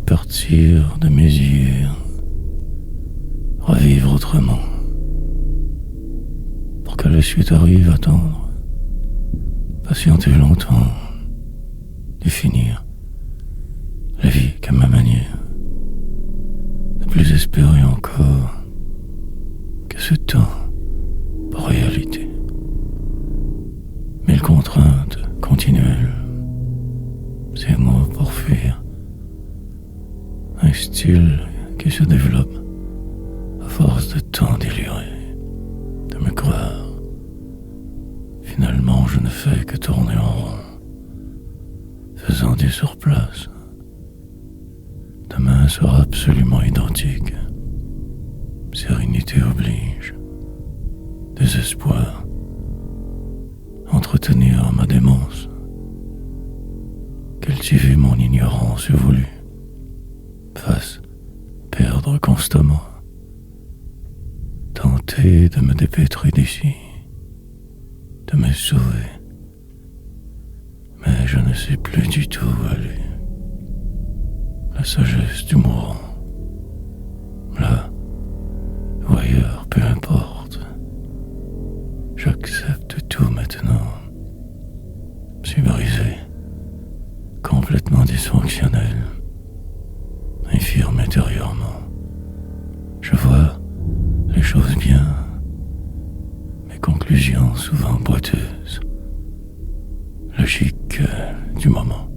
partir de mes yeux, revivre autrement, pour que la suite arrive, attendre, patienter longtemps, définir la vie qu'à ma manière, ne plus espérer encore que ce temps pour réalité. Mille contraintes continuelles, ces mots pour fuir, un style qui se développe à force de temps déliré, de me croire. Finalement, je ne fais que tourner en rond, faisant du surplace. Demain sera absolument identique. Sérénité oblige. Désespoir. Entretenir ma démence. Cultiver mon ignorance voulue. Face, perdre constamment. Tenter de me dépêtrer d'ici. De me sauver. Mais je ne sais plus du tout où aller. La sagesse du mourant. Là ou ailleurs, peu importe. J'accepte tout maintenant. Je suis brisé, complètement dysfonctionnel, infirme intérieurement. Je vois les choses bien, mes conclusions souvent boiteuses, logique du moment.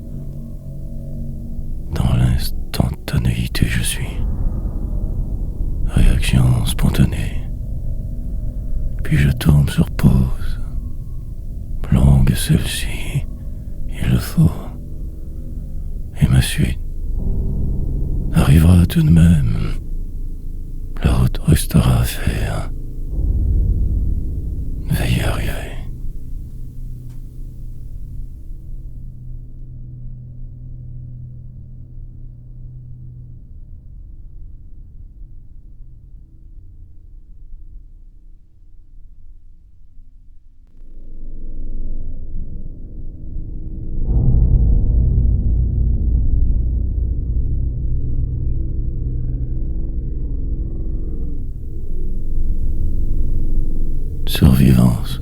Dans l'instantanéité, je suis. Réaction spontanée. Puis je tombe sur pause. Longue celle-ci, il le faut. Et ma suite arrivera tout de même. La route restera à faire. Veillez à arriver. Survivance.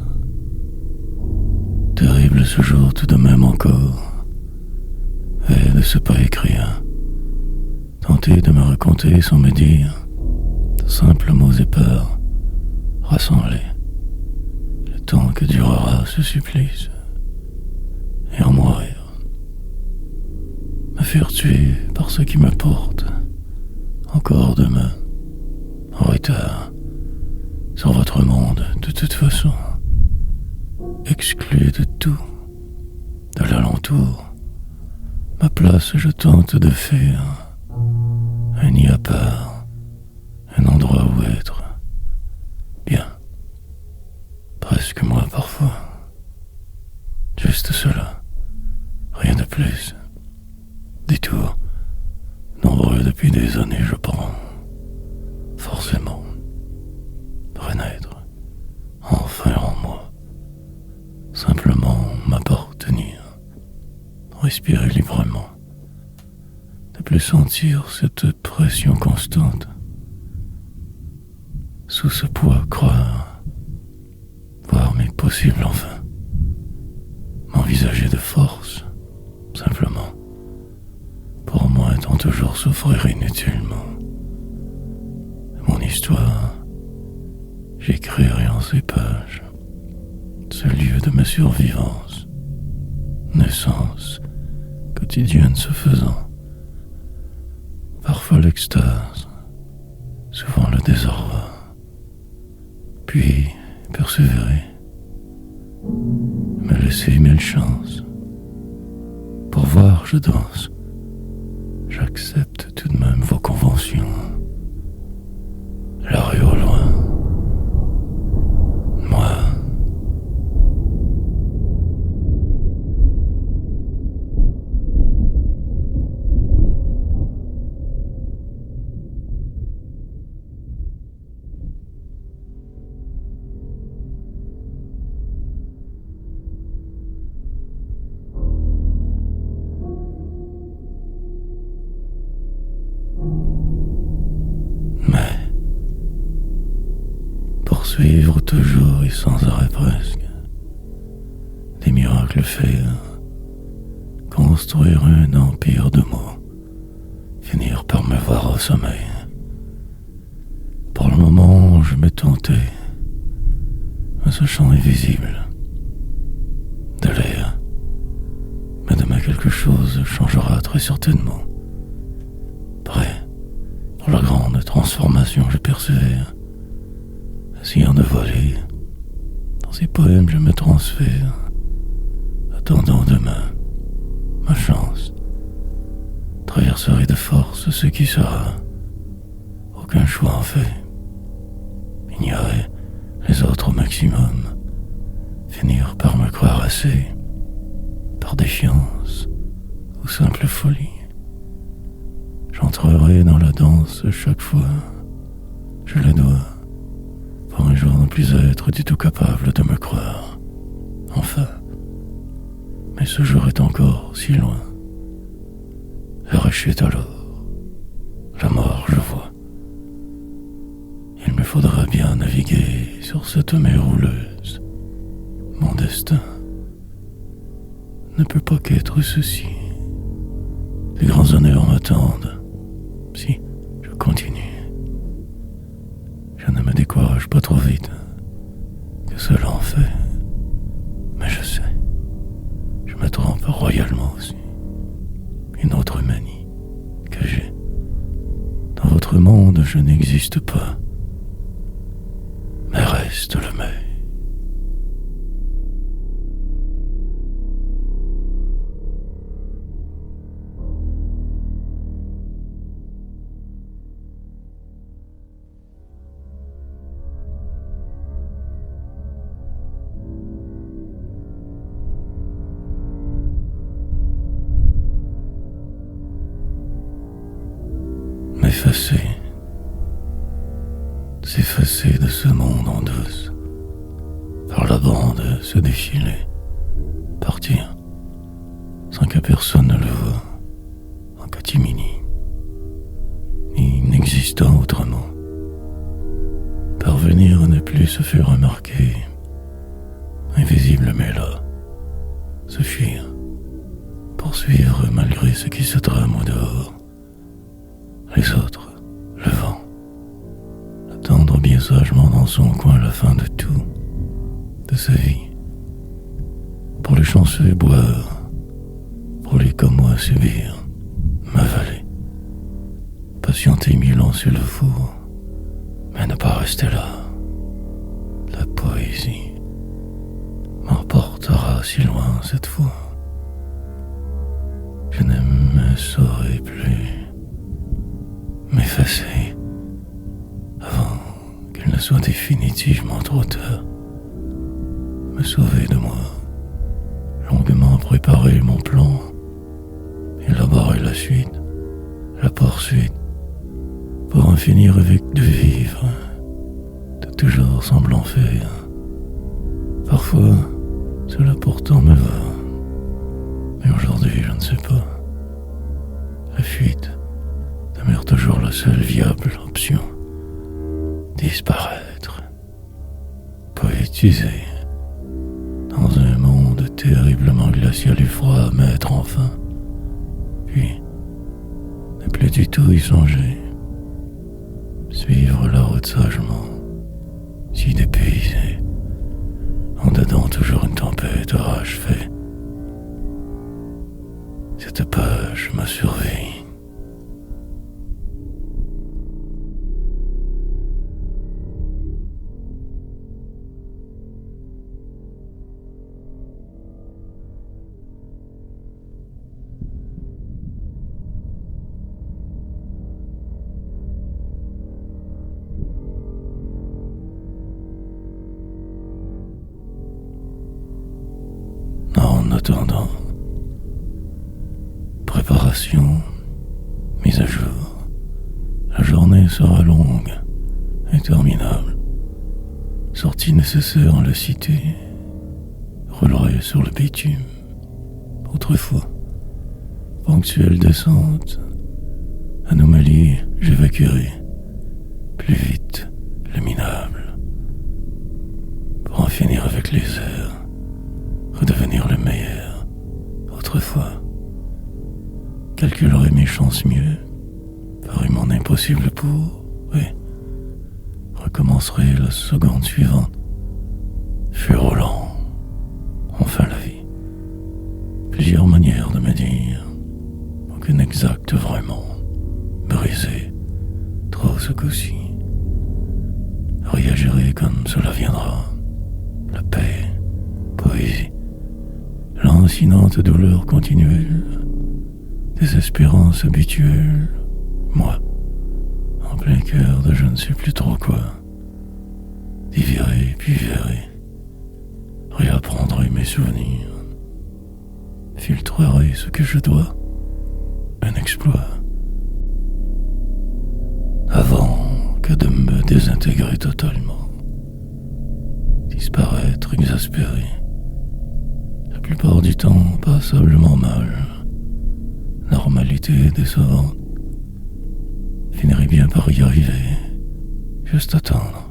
Terrible ce jour tout de même encore. Et de ce pas écrire. Tenter de me raconter sans me dire de simples mots épars, rassemblés. Le temps que durera ce supplice. Et en mourir. Me faire tuer par ce qui me porte. Encore demain. En retard. Sur votre monde, de toute façon, exclu de tout, de l'alentour, ma place je tente de faire, un nid à part, un endroit où être, bien, presque moi parfois, juste cela, rien de plus, détour, nombreux depuis des années je prends, forcément. Renaître, enfin en moi, simplement m'appartenir, respirer librement, ne plus sentir cette pression constante, sous ce poids croire, voir mes possibles enfin, m'envisager de force, simplement, pour moi étant toujours souffrir inutilement, mon histoire. J'écrirai en ces pages ce lieu de ma survivance, naissance quotidienne se faisant, parfois l'extase, souvent le désarroi, puis persévérer, me laisser mille chances, pour voir je danse, j'accepte tout de même vos conventions, la rue au loin. poursuivre toujours et sans arrêt presque des miracles faits, construire un empire de mots, finir par me voir au sommeil. Pour le moment, je me tentais, à ce champ invisible, de l'air, mais demain quelque chose changera très certainement. Prêt pour la grande transformation, je persévère. Essayant de voler, dans ces poèmes je me transfère, attendant demain ma chance. Traverserai de force ce qui sera, aucun choix en fait. Ignorer les autres au maximum, finir par me croire assez, par défiance ou simple folie. J'entrerai dans la danse chaque fois, je le dois, pour un jour ne plus être du tout capable de me croire. Enfin, mais ce jour est encore si loin. L'heure chute alors, la mort je vois. Il me faudra bien naviguer sur cette mer houleuse. Mon destin ne peut pas qu'être ceci. Les grands honneurs m'attendent, si je continue. Je ne me décourage pas trop vite, que cela en fait. Mais je sais, je me trompe royalement aussi. Une autre manie que j'ai. Dans votre monde, je n'existe pas, mais reste le mec. S'effacer de ce monde en douce, par la bande se défiler, partir, sans que personne ne le voie, en catimini, ni n'existant autrement. Parvenir à ne plus se faire remarquer, invisible mais là, se fuir, poursuivre malgré ce qui se trame au dehors, les autres, le vent, attendre bien sagement dans son coin la fin de tout, de sa vie. Pour les chanceux boire, pour les comme moi subir, m'avaler, patienter 1000 ans sur le four, mais ne pas rester là. La poésie m'emportera si loin cette fois. Je ne me saurais plus m'effacer avant qu'il ne soit définitivement trop tard. Me sauver de moi, longuement préparer mon plan, élaborer la suite, la poursuite, pour en finir avec de vivre, de toujours semblant faire. Parfois, cela pourtant me va, mais aujourd'hui je ne sais pas. La fuite demeure toujours la seule viable option. Disparaître, poétiser, dans un monde terriblement glacial et froid, mettre enfin, puis ne plus du tout y songer, suivre la route sagement, si dépaysé, en dedans toujours une tempête orage fait. Cette page me surveille. En attendant, préparation, mise à jour. La journée sera longue, interminable. Sortie nécessaire en la cité, roulerai sur le bitume. Autrefois, ponctuelle descente, anomalie, j'évacuerai. Plus vite, le minable. finir avec les airs, redevenir le meilleur. Autrefois, calculerai mes chances mieux, ferai mon impossible pour, oui, recommencerai la seconde suivante. Fut Roland, enfin la vie. Plusieurs manières de me dire, aucune exacte vraiment, brisée, trop ce coup-ci. Réagirai comme cela viendra, la paix, poésie, lancinante douleur continuelle, désespérance habituelle, moi, en plein cœur de je ne sais plus trop quoi, divirai puis verrai, réapprendrai mes souvenirs, filtrerai ce que je dois, un exploit, avant que de me désintégrer totalement, disparaître exaspéré, la plupart du temps passablement mal, normalité décevante, finirai bien par y arriver, juste attendre,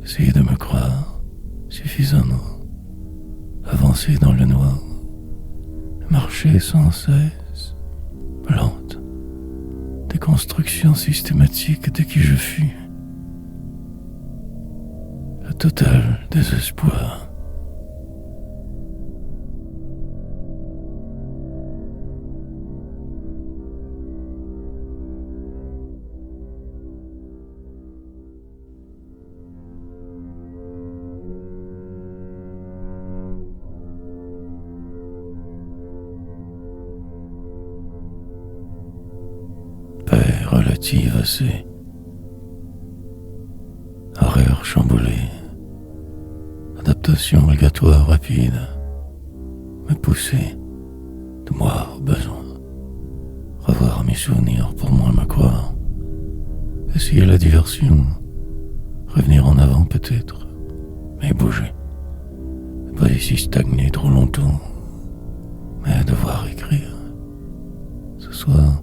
essayer de me croire suffisamment, avancer dans le noir, marcher sans cesse, lente, déconstruction systématique de qui je fus, le total désespoir. Paix relative assez, horaire chamboulé, adaptation obligatoire rapide, me pousser, de moi au besoin, revoir mes souvenirs pour moins me croire, essayer la diversion, revenir en avant peut-être, mais bouger, ne pas ici stagner trop longtemps, mais devoir écrire. Ce soir,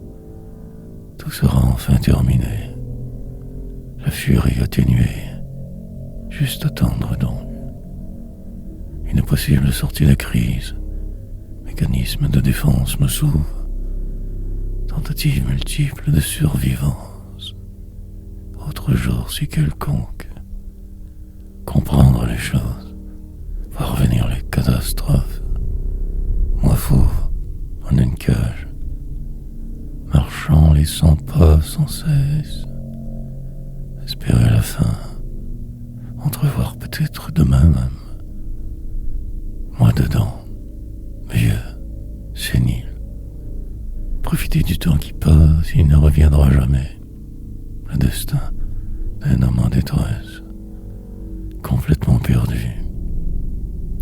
tout sera enfin terminé, la furie atténuée, juste attendre donc. Une possible sortie de crise, mécanisme de défense me s'ouvre, tentative multiple de survivance, autre jour si quelconque, comprendre les choses, voir venir les catastrophes, moi fauve en une cage, marchant les 100 pas sans cesse, espérer la fin, entrevoir peut-être demain même, moi dedans, vieux, sénile, profiter du temps qui passe, il ne reviendra jamais, le destin d'un homme en détresse, complètement perdu,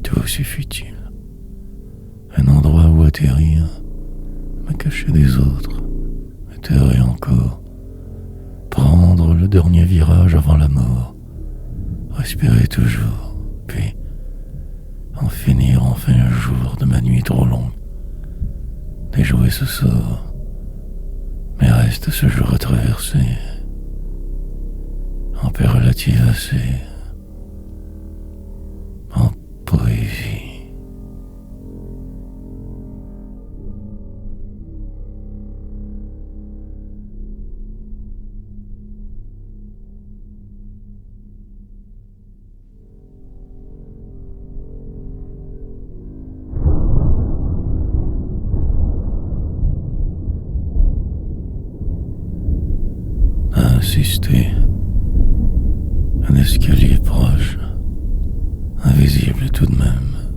tout aussi futile, un endroit où atterrir, me cacher des autres, me taire et encore, prendre le dernier virage avant la mort, respirer toujours, puis en finir enfin un jour de ma nuit trop longue, déjouer ce sort, mais reste ce jour à traverser, en paix relative assez, en poésie. Insister, un escalier proche, invisible tout de même,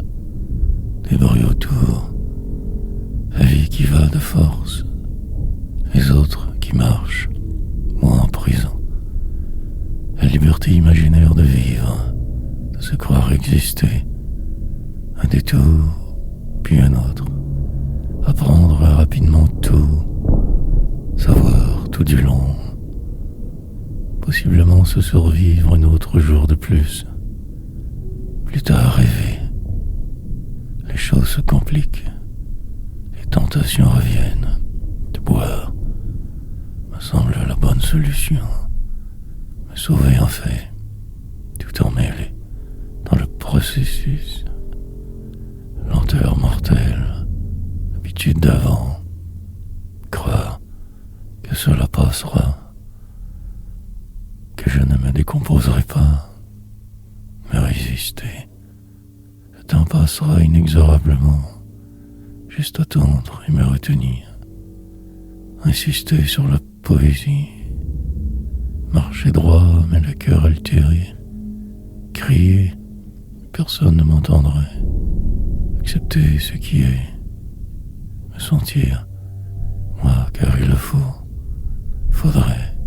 des bruits autour, la vie qui va de force, les autres qui marchent, moi en prison, la liberté imaginaire de vivre, de se croire exister, un détour, puis un autre, apprendre rapidement tout, savoir tout du long, possiblement se survivre un autre jour de plus. Plus tard rêver. Les choses se compliquent. Les tentations reviennent. De boire me semble la bonne solution. Me sauver en fait, tout emmêlé dans le processus, lenteur mortelle, habitude d'avant, croire que cela passera, que je ne me décomposerai pas, me résister. Le temps passera inexorablement, juste attendre et me retenir, insister sur la poésie, marcher droit mais le cœur altéré, crier, personne ne m'entendrait, accepter ce qui est, me sentir, moi car il le faudrait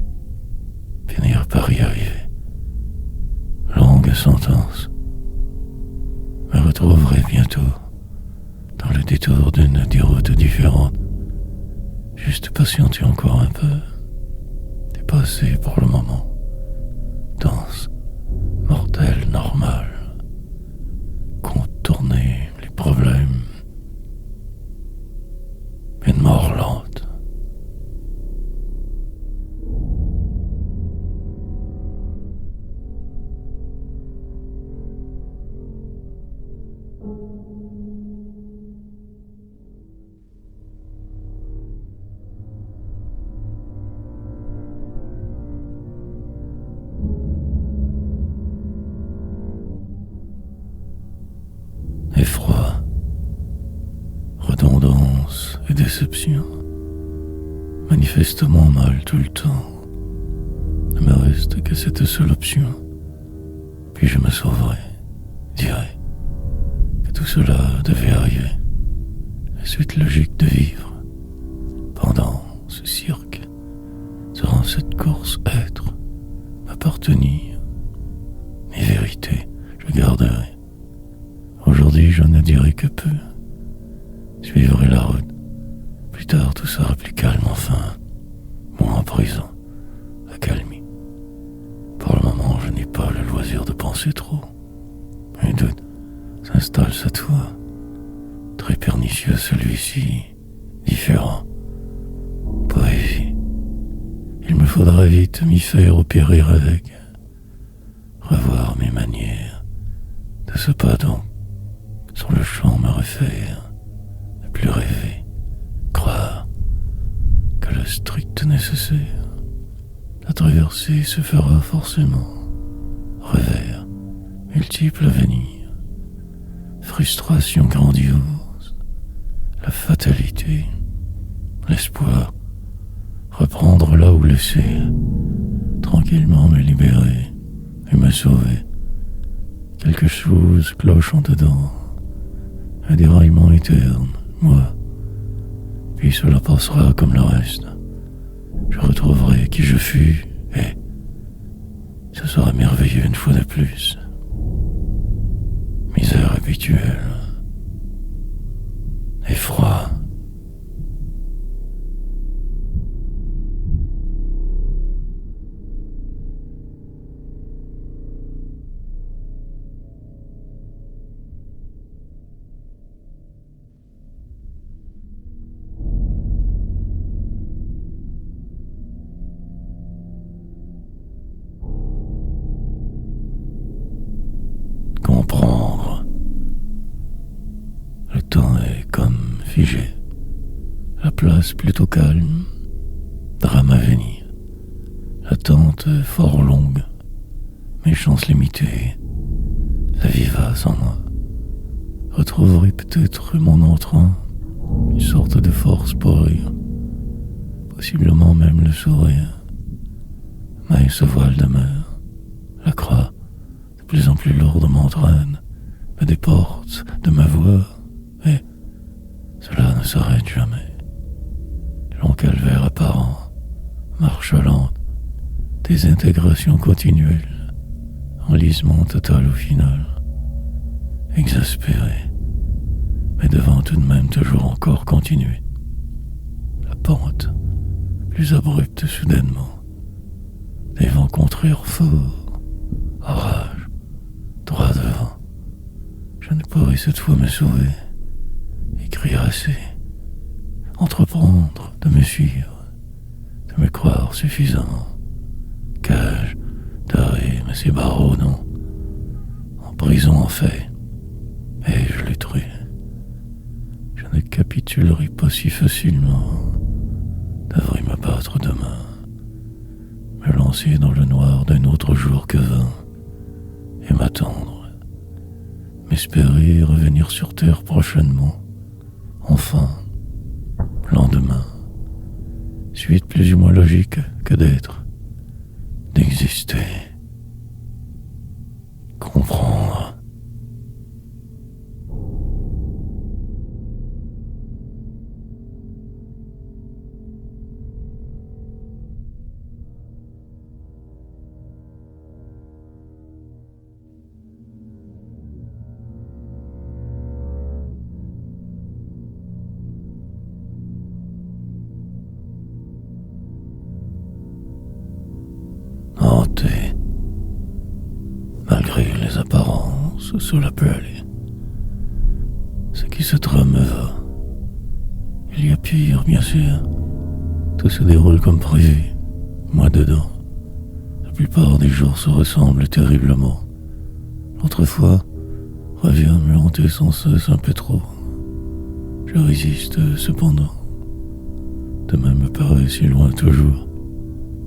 finir par y arriver. Longue sentence, me retrouverai bientôt dans le détour d'une des routes différentes. Juste patienter encore un peu, dépasser pour le moment, danse mortelle normale, contourner les problèmes, une mort lente. Effroi, redondance et déception, manifestement mal tout le temps. Ne me reste que cette seule option, puis je me sauverai, dirai que tout cela devait arriver, la suite logique de vivre. Pendant ce cirque, durant cette course être, m'appartenir, mes vérités, je garderai. Aujourd'hui, je ne dirai que peu. Suivrai la route. Plus tard, tout sera plus calme enfin. Moins en prison. Accalmie. Pour le moment, je n'ai pas le loisir de penser trop. Un doute s'installe cette fois. Très pernicieux celui-ci. Différent. Poésie. Il me faudra vite m'y faire opérer avec. Revoir mes manières. De ce pas donc. Sur le champ me refaire, ne plus rêver, croire que le strict nécessaire, la traversée se fera forcément, revers, multiples à venir, frustration grandiose, la fatalité, l'espoir, reprendre là où laisser, tranquillement me libérer et me sauver, quelque chose clochant dedans. Un déraillement éterne, moi. Puis cela passera comme le reste. Je retrouverai qui je fus, et ce sera merveilleux une fois de plus. Misère habituelle. Effroi. Comprendre. Le temps est comme figé. La place plutôt calme. Drame à venir. L'attente fort longue. Mes chances limitées. La vivace en moi. Retrouverai peut-être mon entrain. Une sorte de force pour rire. Possiblement même le sourire. Mais ce voile demeure. La croix, de plus en plus lourde, m'entraîne, me déporte de ma voix, et cela ne s'arrête jamais. Long calvaire apparent, marche lente, désintégration continuelle, enlisement total au final, exaspéré, mais devant tout de même toujours encore continuer. La pente, plus abrupte soudainement, des vents contraires forts, orage, droit devant. Je ne pourrai cette fois me sauver, écrire assez, entreprendre de me suivre, de me croire suffisant. Cage, d'arrêt, mais ces barreaux non. En prison en fait, et je l'ai tué. Je ne capitulerai pas si facilement. Devrais me battre demain, me lancer dans le noir d'un autre jour que vint, et m'attendre, m'espérer revenir sur terre prochainement, enfin, lendemain, suite plus ou moins logique que d'être, d'exister, comprendre. Hanté, malgré les apparences, cela peut aller. Ce qui se trame me va. Il y a pire, bien sûr. Tout se déroule comme prévu, moi dedans. La plupart des jours se ressemblent terriblement. L'autre fois revient me hanter sans cesse un peu trop. Je résiste cependant. Demain me paraît si loin toujours.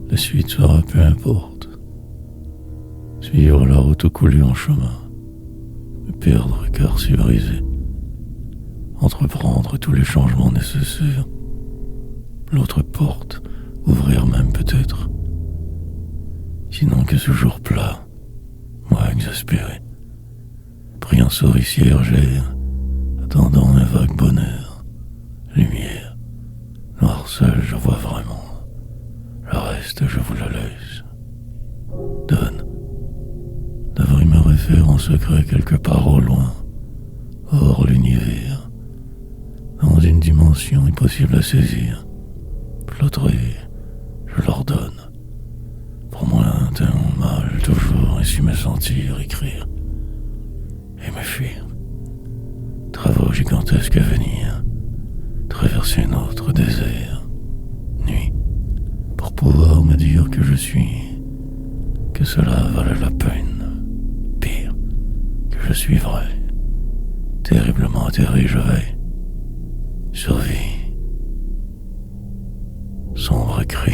La suite sera peu importe. Suivre la route coulée en chemin. Me perdre car si brisé. Entreprendre tous les changements nécessaires. L'autre porte, ouvrir même peut-être. Sinon que ce jour plat, moi exaspéré, pris en souricière gère, attendant un vague bonheur, lumière, noir seul je vois vraiment. Le reste, je vous le laisse. Donne. Devrait me référer en secret quelque part au loin, hors l'univers, dans une dimension impossible à saisir. Flotterai, je l'ordonne. Pour moi, un mal toujours, et su me sentir, écrire, et me fuir. Travaux gigantesques à venir, traverser notre désert, nuit. Pour pouvoir me dire que je suis, que cela valait la peine. Pire, que je suis vrai. Terriblement atterré je vais. Survie. Sombre cri.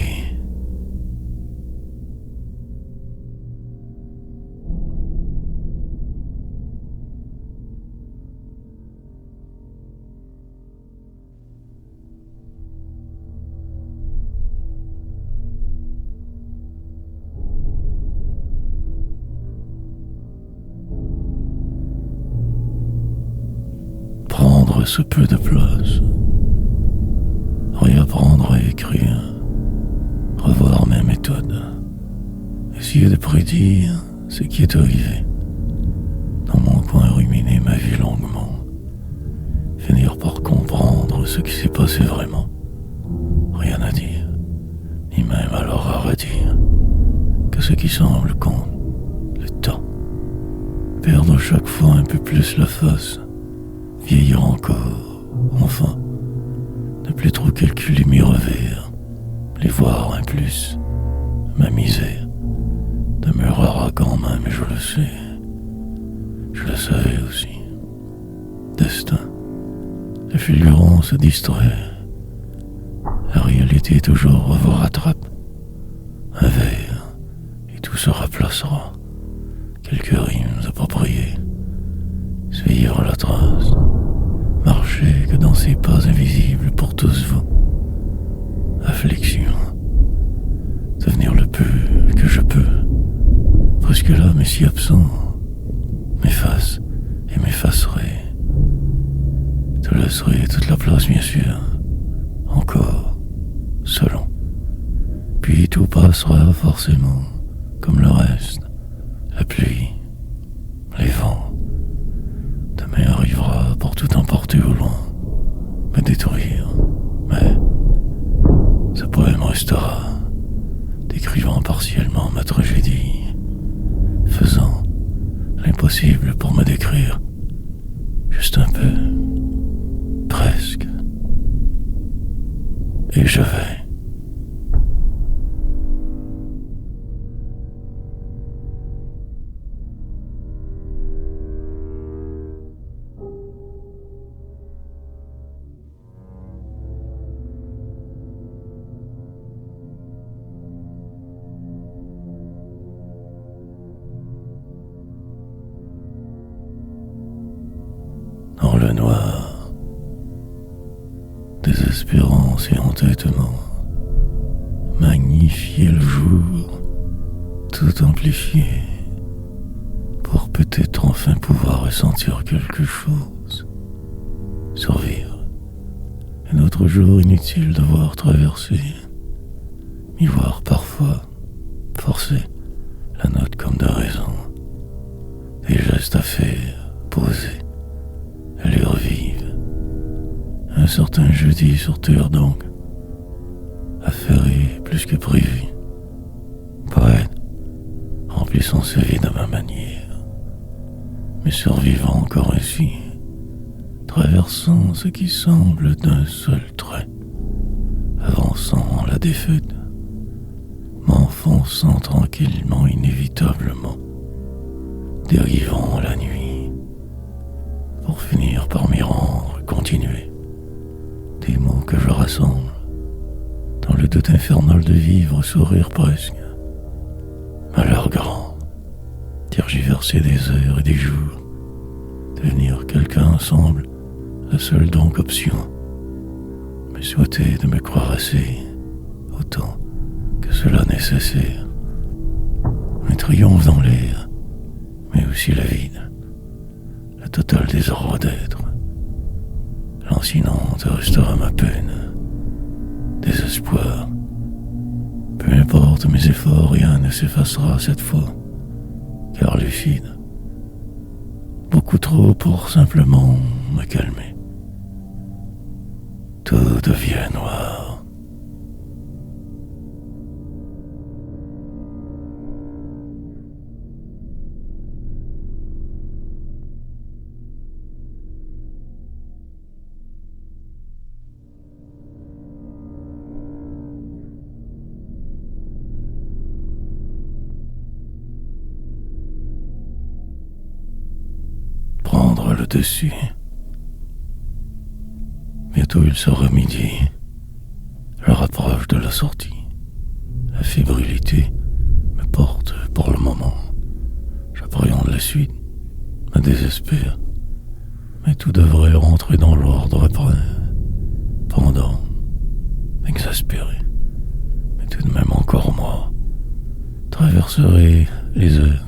Prendre ce peu de place, réapprendre à écrire, revoir mes méthodes, essayer de prédire ce qui est arrivé, dans mon coin ruminer ma vie longuement, finir par comprendre ce qui s'est passé vraiment, rien à dire, ni même alors à redire, que ce qui semble compte, le temps, perdre chaque fois un peu plus la face, vieillir encore, enfin, ne plus trop calculer mes revers, les voir un plus, ma misère, demeurera quand même, je le sais, je le savais aussi. Destin, la fulgurance se distrait, la réalité toujours vous rattrape, un verre, et tout se replacera, quelques rimes appropriées, suivre la trace, marcher que dans ces pas invisibles pour tous vous. Affliction, devenir le peu que je peux, presque là mais si absent, m'efface et m'effacerai. Te laisserai toute la place bien sûr, encore, selon. Puis tout passera forcément, comme le reste, la pluie, les vents. Demain arrivera pour tout emporter au loin, me détruire, mais ce poème restera, décrivant partiellement ma tragédie, faisant l'impossible pour me décrire, juste un peu, presque, et je vais. le noir. Désespérance et entêtement magnifier le jour, tout amplifié, pour peut-être enfin pouvoir ressentir quelque chose, survivre. Un autre jour inutile devoir traverser, m'y voir parfois forcer la note comme de raison, des gestes à faire, poser, allure vive. Un certain jeudi sur terre donc, affairé plus que prévu, poète, remplissant sa vie de ma manière, mais survivant encore ainsi, traversant ce qui semble d'un seul trait, avançant la défaite, m'enfonçant tranquillement, inévitablement, dérivant la nuit, pour finir par m'y rendre, continuer, des mots que je rassemble, dans le doute infernal de vivre, sourire presque, malheur grand, tergiverser des heures et des jours, devenir quelqu'un ensemble, la seule donc option, me souhaiter de me croire assez, autant que cela nécessaire, un triomphe dans l'air, mais aussi la vide, le total désordre d'être, lancinante restera ma peine, désespoir. Peu importe mes efforts, rien ne s'effacera cette fois, car lucide, beaucoup trop pour simplement me calmer. Tout devient noir. Prendre le dessus. Bientôt il sera midi. Je rapproche de la sortie. La fébrilité me porte pour le moment. J'appréhende la suite, me désespère. Mais tout devrait rentrer dans l'ordre après. Pendant, exaspéré. Mais tout de même encore moi. Traverserai les heures,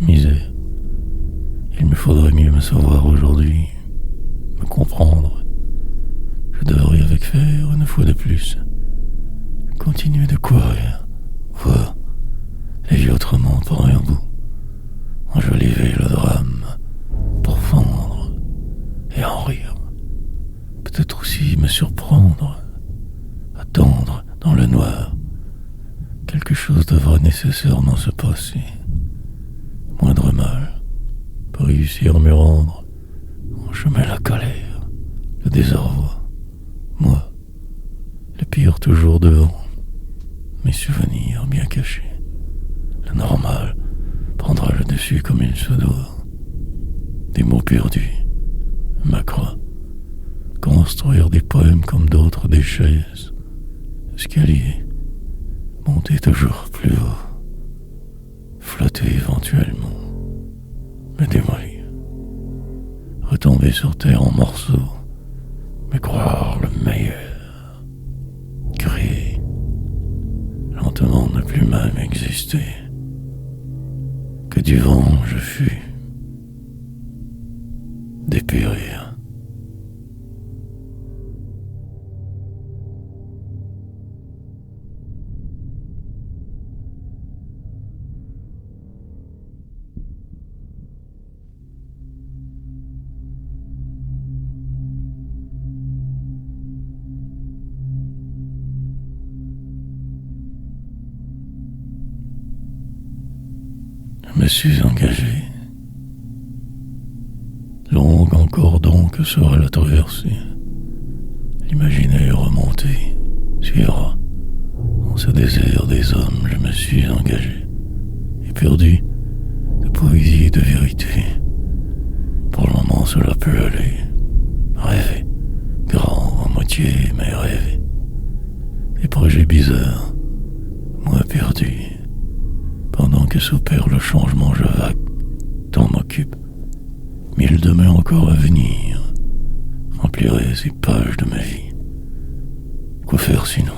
misère. Il me faudrait mieux me savoir aujourd'hui, me comprendre. Je devrais avec faire une fois de plus. Continuer de courir, voir les vies autrement par un bout. Enjoliver le drame pour fendre et en rire. Peut-être aussi me surprendre, attendre dans le noir. Quelque chose devrait nécessairement se passer. Moindre mal. Pour réussir à me rendre, je mets la colère, le désarroi, moi, le pire toujours devant, mes souvenirs bien cachés. Le normal prendra le dessus comme il se doit. Des mots perdus, ma croix, construire des poèmes comme d'autres des chaises, escalier, monter toujours plus haut, flotter éventuellement. Me démolir, retomber sur terre en morceaux, me croire le meilleur, créer, lentement ne plus même exister, que du vent je fus, dépérir. Je me suis engagé. Longue encore donc sera la traversée. L'imaginaire remonté suivra. En ce désert des hommes, je me suis engagé. Éperdu de poésie et de vérité. Pour le moment, cela peut aller. Rêver. Grand à moitié, mais rêver. Des projets bizarres. Moi perdu. Pendant que s'opère le changement, je vague, t'en m'occupe. Mille demeures encore à venir, emplirait ces pages de ma vie. Quoi faire sinon?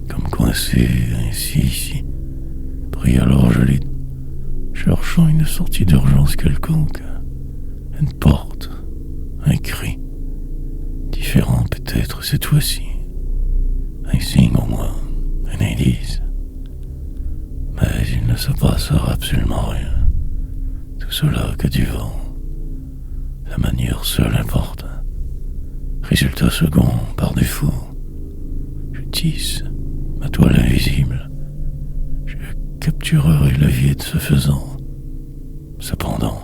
Comme coincé ainsi ici, pris alors je l'ai, cherchant une sortie d'urgence quelconque, une porte, un cri, différent peut-être cette fois-ci, un signe au moins, un indice. Mais il ne se passera absolument rien, tout cela que du vent. La manière seule importe. Résultat second, par défaut, je tisse ma toile invisible. Je capturerai le vide ce faisant. Cependant,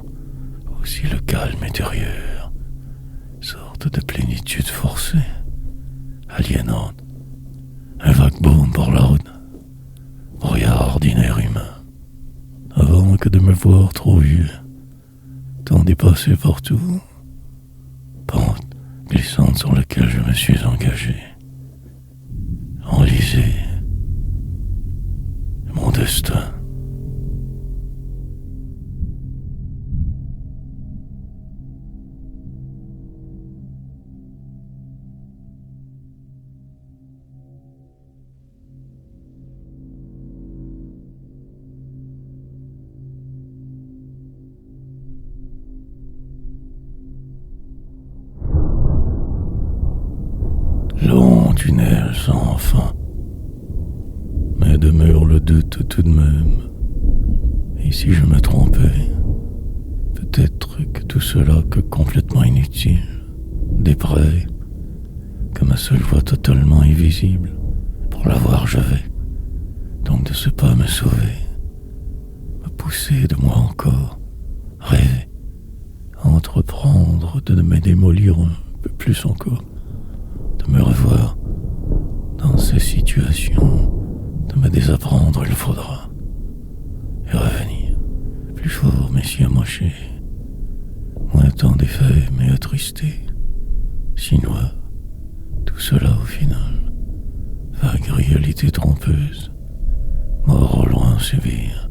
aussi le calme intérieur, sorte de plénitude forcée, aliénante, un vague baume pour la route, brouillard ordinaire humain. Avant que de me voir trop vieux, tant dépassé partout, pente glissante sur laquelle je me suis engagé, enlisé, mon destin. Long tunnel sans fin, mais demeure le doute tout de même. Et si je me trompais, peut-être que tout cela que complètement inutile, dépravé, que ma seule voie totalement invisible, pour la voir je vais, donc de ce pas me sauver, me pousser de moi encore, rêver, entreprendre de me démolir un peu plus encore, de me revoir dans ces situations, de me désapprendre il faudra, et revenir, plus fort mais si amoché, moins tant d'effets mais attristé, si noir, tout cela au final, vague réalité trompeuse, mort au loin subir.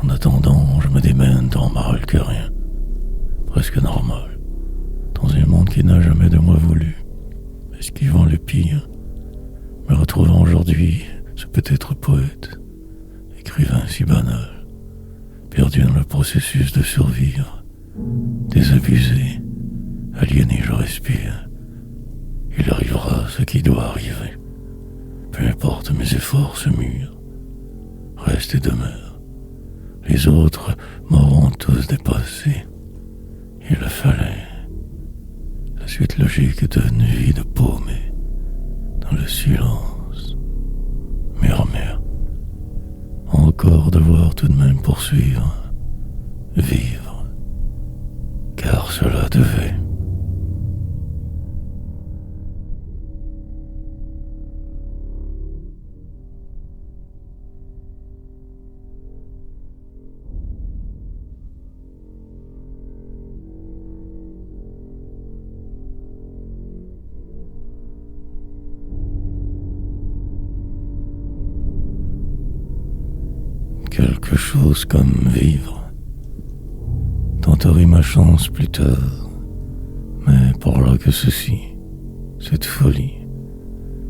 En attendant, je me démène tant mal que rien, presque normal, dans un monde qui n'a jamais de moi voulu, esquivant le pire, me retrouvant aujourd'hui, ce peut-être poète, écrivain si banal, perdu dans le processus de survivre, désabusé, aliéné je respire. Il arrivera ce qui doit arriver. Peu importe mes efforts se murent, reste et demeure. Les autres m'auront tous dépassé. Il le fallait. La suite logique d'une vie de paumé, dans le silence, murmure. Encore devoir tout de même poursuivre, vivre, car cela devait. Quelque chose comme vivre. Tenterai ma chance plus tard, mais pour là que ceci, cette folie,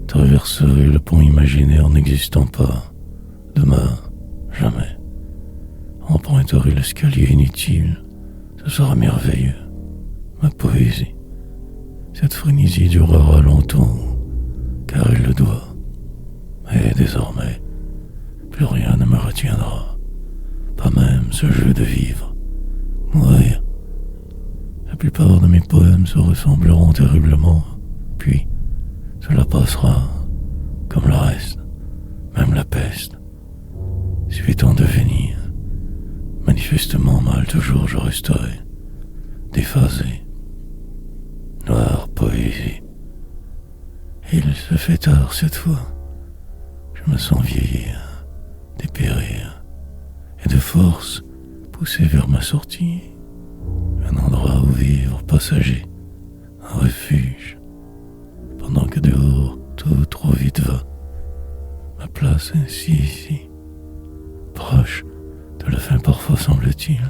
traverserai le pont imaginaire n'existant pas, demain, jamais. Emprunterai l'escalier inutile, ce sera merveilleux, ma poésie. Cette frénésie durera longtemps, car elle le doit. Et désormais, plus rien ne me retiendra, pas même ce jeu de vivre, mourir. La plupart de mes poèmes se ressembleront terriblement, puis cela passera, comme le reste, même la peste. Suivant devenir, manifestement mal toujours je resterai, déphasé, noire poésie. Il se fait tard cette fois, je me sens vieillir, dépérir, et de force poussé vers ma sortie, un endroit où vivre passager, un refuge, pendant que dehors tout trop vite va, ma place ainsi ici, proche de la fin parfois semble-t-il,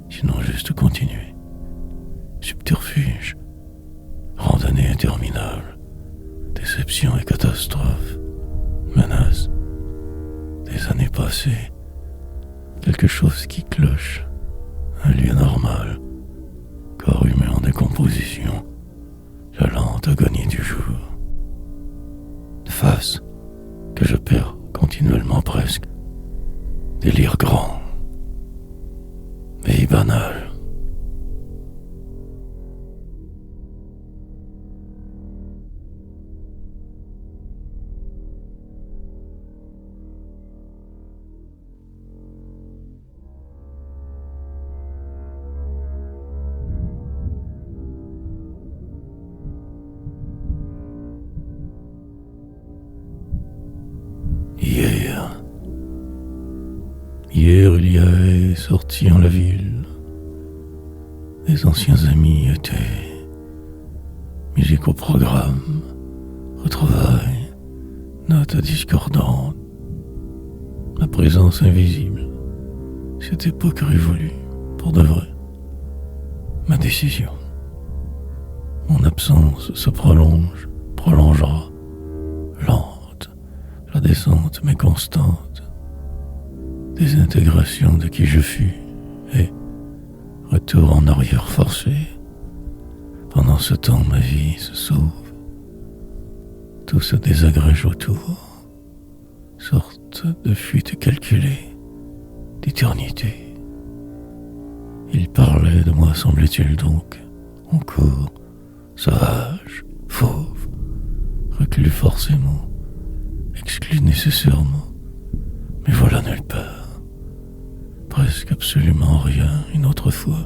sinon juste continuer, subterfuge, interminable, déception et catastrophe, menaces, des années passées, quelque chose qui cloche, un lieu normal, corps humain en décomposition, la lente agonie du jour. Face que je perds continuellement presque, délire grand, mais banal. Hier, il y avait sorti en la ville. Des anciens amis étaient musique au programme, retrouvailles, notes discordantes, ma présence invisible. Cette époque révolue, pour de vrai. Ma décision. Mon absence se prolongera, lente, la descente mais constante. Désintégration de qui je fus et retour en arrière forcé. Pendant ce temps, ma vie se sauve. Tout se désagrège autour. Sorte de fuite calculée, d'éternité. Il parlait de moi, semblait-il donc, en cours, sauvage, fauve, reclus forcément, exclu nécessairement, mais voilà nulle part. Presque absolument rien une autre fois.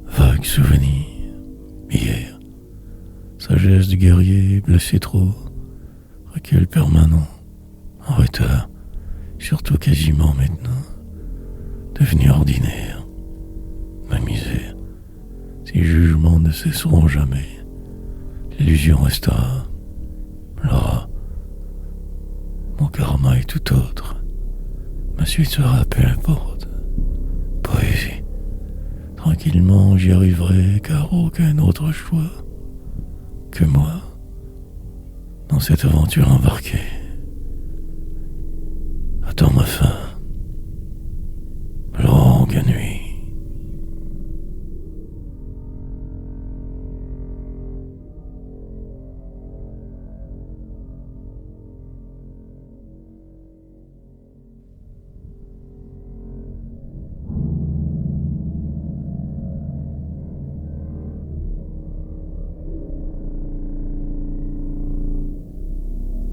Vague souvenir, hier, sagesse du guerrier blessé trop, recul permanent, en retard, surtout quasiment maintenant, devenu ordinaire, ma misère, ces jugements ne cesseront jamais, l'illusion restera, là, mon karma est tout autre. Ma suite sera peu importe. Poésie. Tranquillement, j'y arriverai, car aucun autre choix que moi dans cette aventure embarquée. Attends ma fin. Longue nuit.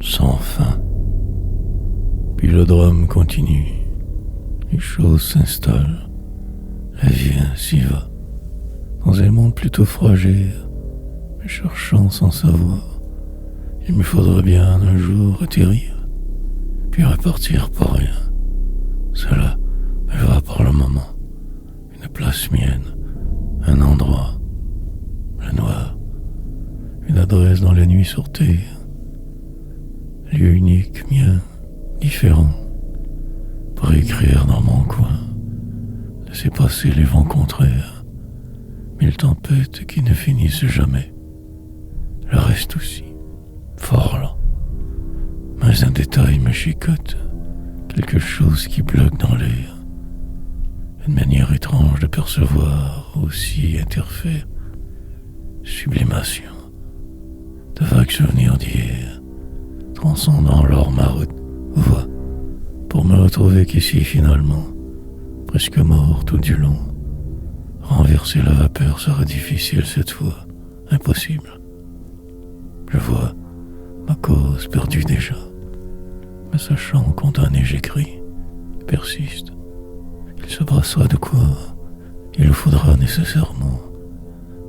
Sans fin. Puis le drame continue. Les choses s'installent. La vie ainsi va. Dans un monde plutôt fragile, mais cherchant sans savoir. Il me faudrait bien un jour atterrir, puis repartir pour rien. Cela me va pour le moment. Une place mienne, un endroit, le noir, une adresse dans la nuit sur terre. Lieu unique, mien, différent, pour écrire dans mon coin, laisser passer les vents contraires, mille tempêtes qui ne finissent jamais. Le reste aussi, fort lent, mais un détail me chicote, quelque chose qui bloque dans l'air, une manière étrange de percevoir, aussi interfère, sublimation, de vagues souvenirs d'hier, transcendant l'or ma voix, pour me retrouver qu'ici finalement, presque mort tout du long. Renverser la vapeur sera difficile cette fois, impossible. Je vois ma cause perdue déjà, me sachant condamné j'écris, persiste. Il se passera de quoi il le faudra nécessairement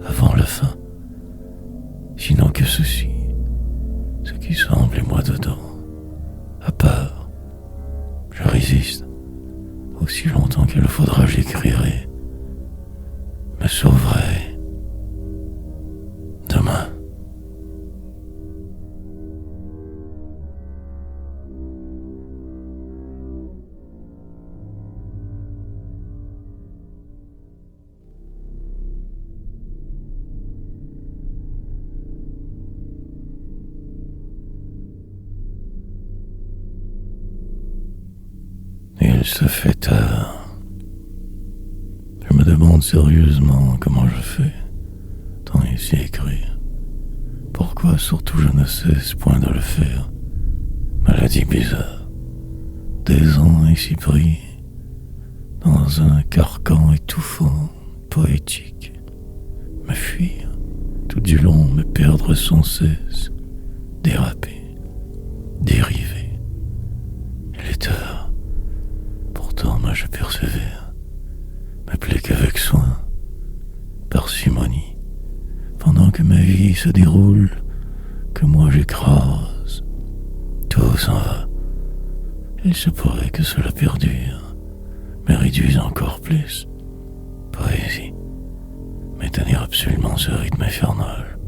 avant la fin, sinon que ceci, ce qui semble et moi dedans, à part, je résiste, aussi longtemps qu'il le faudra j'écrirai, me sauverai, demain. Il se fait tard. Je me demande sérieusement comment je fais, tant ici écrire. Pourquoi surtout je ne cesse point de le faire. Maladie bizarre. Des ans ici pris, dans un carcan étouffant, poétique. Me fuir, tout du long me perdre sans cesse, déraper, dériver. Il est tard, pourtant moi je persévère, m'applique avec soin, parcimonie, pendant que ma vie se déroule, que moi j'écrase, tout s'en va. Il se pourrait que cela perdure, me réduise encore plus. Poésie, mais tenir absolument ce rythme infernal,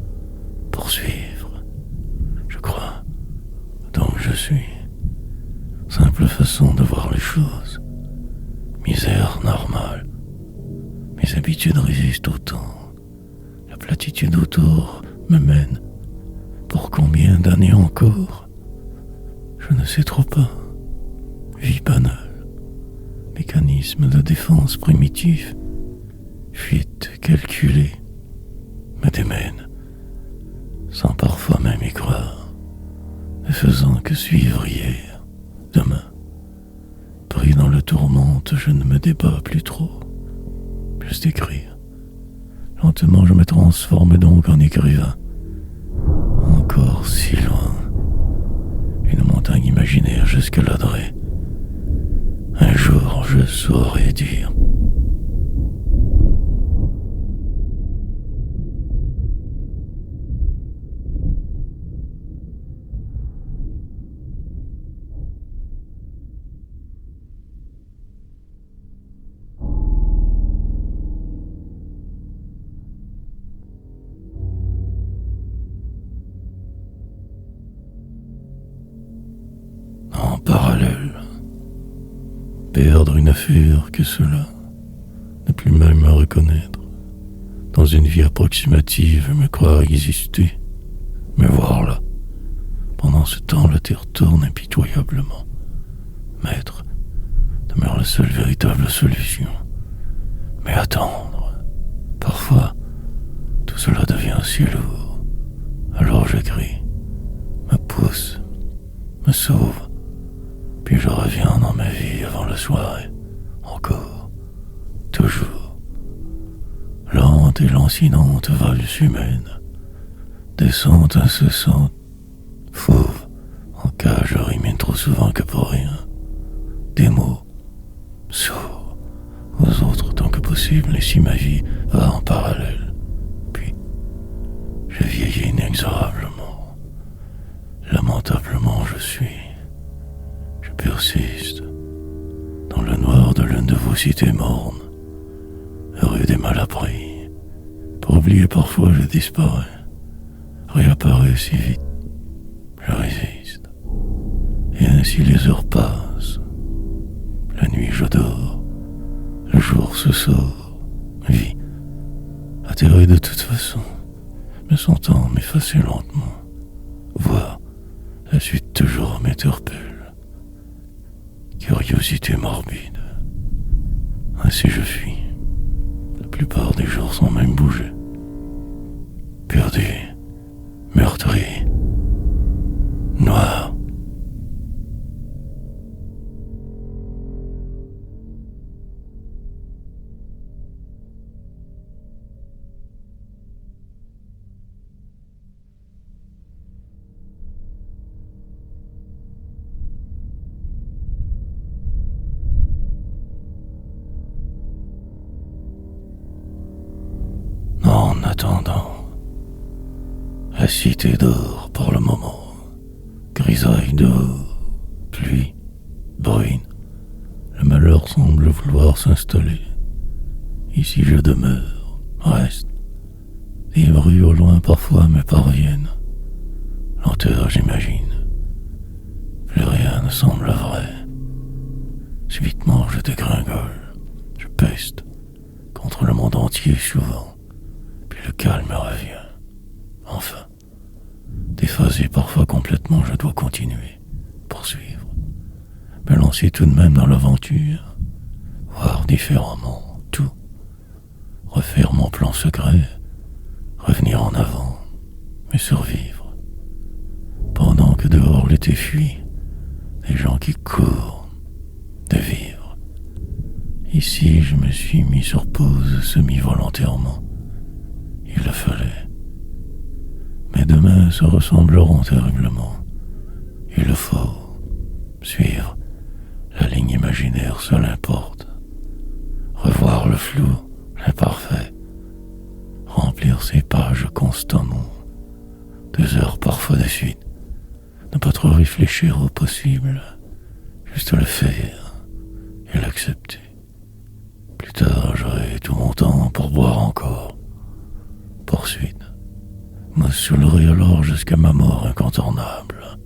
poursuivre, je crois, donc je suis. Simple façon de voir les choses, misère normale. Mes habitudes résistent au temps, la platitude autour me mène. Pour combien d'années encore? Je ne sais trop pas. Vie banale, mécanisme de défense primitif, fuite calculée, me démène, sans parfois même y croire, ne faisant que suivre hier, demain. Pris dans le tourmente, je ne me débats plus trop, juste écrire. Lentement je me transforme donc en écrivain, encore si loin, une montagne imaginaire jusque l'adresse. Un jour je saurai dire. En parallèle, perdre une affaire que cela, ne plus même me reconnaître, dans une vie approximative me croire exister, me voir là. Pendant ce temps, la terre tourne impitoyablement. Maître demeure la seule véritable solution. Mais attendre, parfois, tout cela devient si lourd. Alors j'écris, me pousse, me sauve, puis je reviens dans ma vie avant la soirée, encore, toujours. Lente et lancinante valse humaine, descente incessante, fauve, en cage rime trop souvent que pour rien. Des mots, sourds, aux autres tant que possible, et si ma vie va en parallèle. Puis, je vieillis inexorablement, lamentablement je suis. Je persiste dans le noir de l'une de vos cités mornes, rue des Malappris. Pour oublier parfois je disparais, réapparais si vite, je résiste. Et ainsi les heures passent, la nuit je dors, le jour se sort, vie, atterrée de toute façon, me sentant m'effacer lentement, voir la suite toujours m'interpelle. Curiosité morbide. Ainsi je fuis. La plupart des jours sans même bouger. Perdu, meurtri, noir. En attendant, la cité dort pour le moment, grisaille dehors, pluie, bruine, le malheur semble vouloir s'installer. Ici je demeure, reste, les bruits au loin parfois me parviennent, lenteur j'imagine, plus rien ne semble vrai. Subitement je dégringole, je peste contre le monde entier souvent. Le calme revient. Enfin, déphasé parfois complètement, je dois continuer, poursuivre. me lancer tout de même dans l'aventure, voir différemment tout, refaire mon plan secret, revenir en avant, mais survivre. Pendant que dehors l'été fuit, des gens qui courent, de vivre. Ici, je me suis mis sur pause semi-volontairement. Il le fallait. Mes demain se ressembleront terriblement. Il le faut. Suivre la ligne imaginaire, seul importe. Revoir le flou, l'imparfait. Remplir ces pages constamment. 2 heures parfois de suite. Ne pas trop réfléchir au possible. Juste le faire et l'accepter. Plus tard, j'aurai tout mon temps pour boire encore. Poursuite. Me saoulerai alors jusqu'à ma mort incontournable.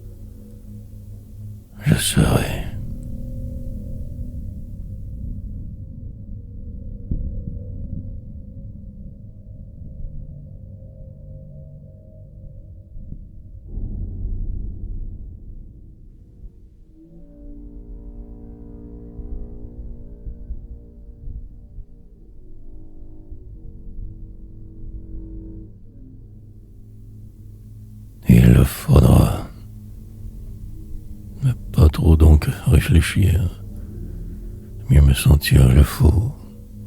Je serai. Il le faudra. Ne pas trop donc réfléchir. Mieux me sentir le fou,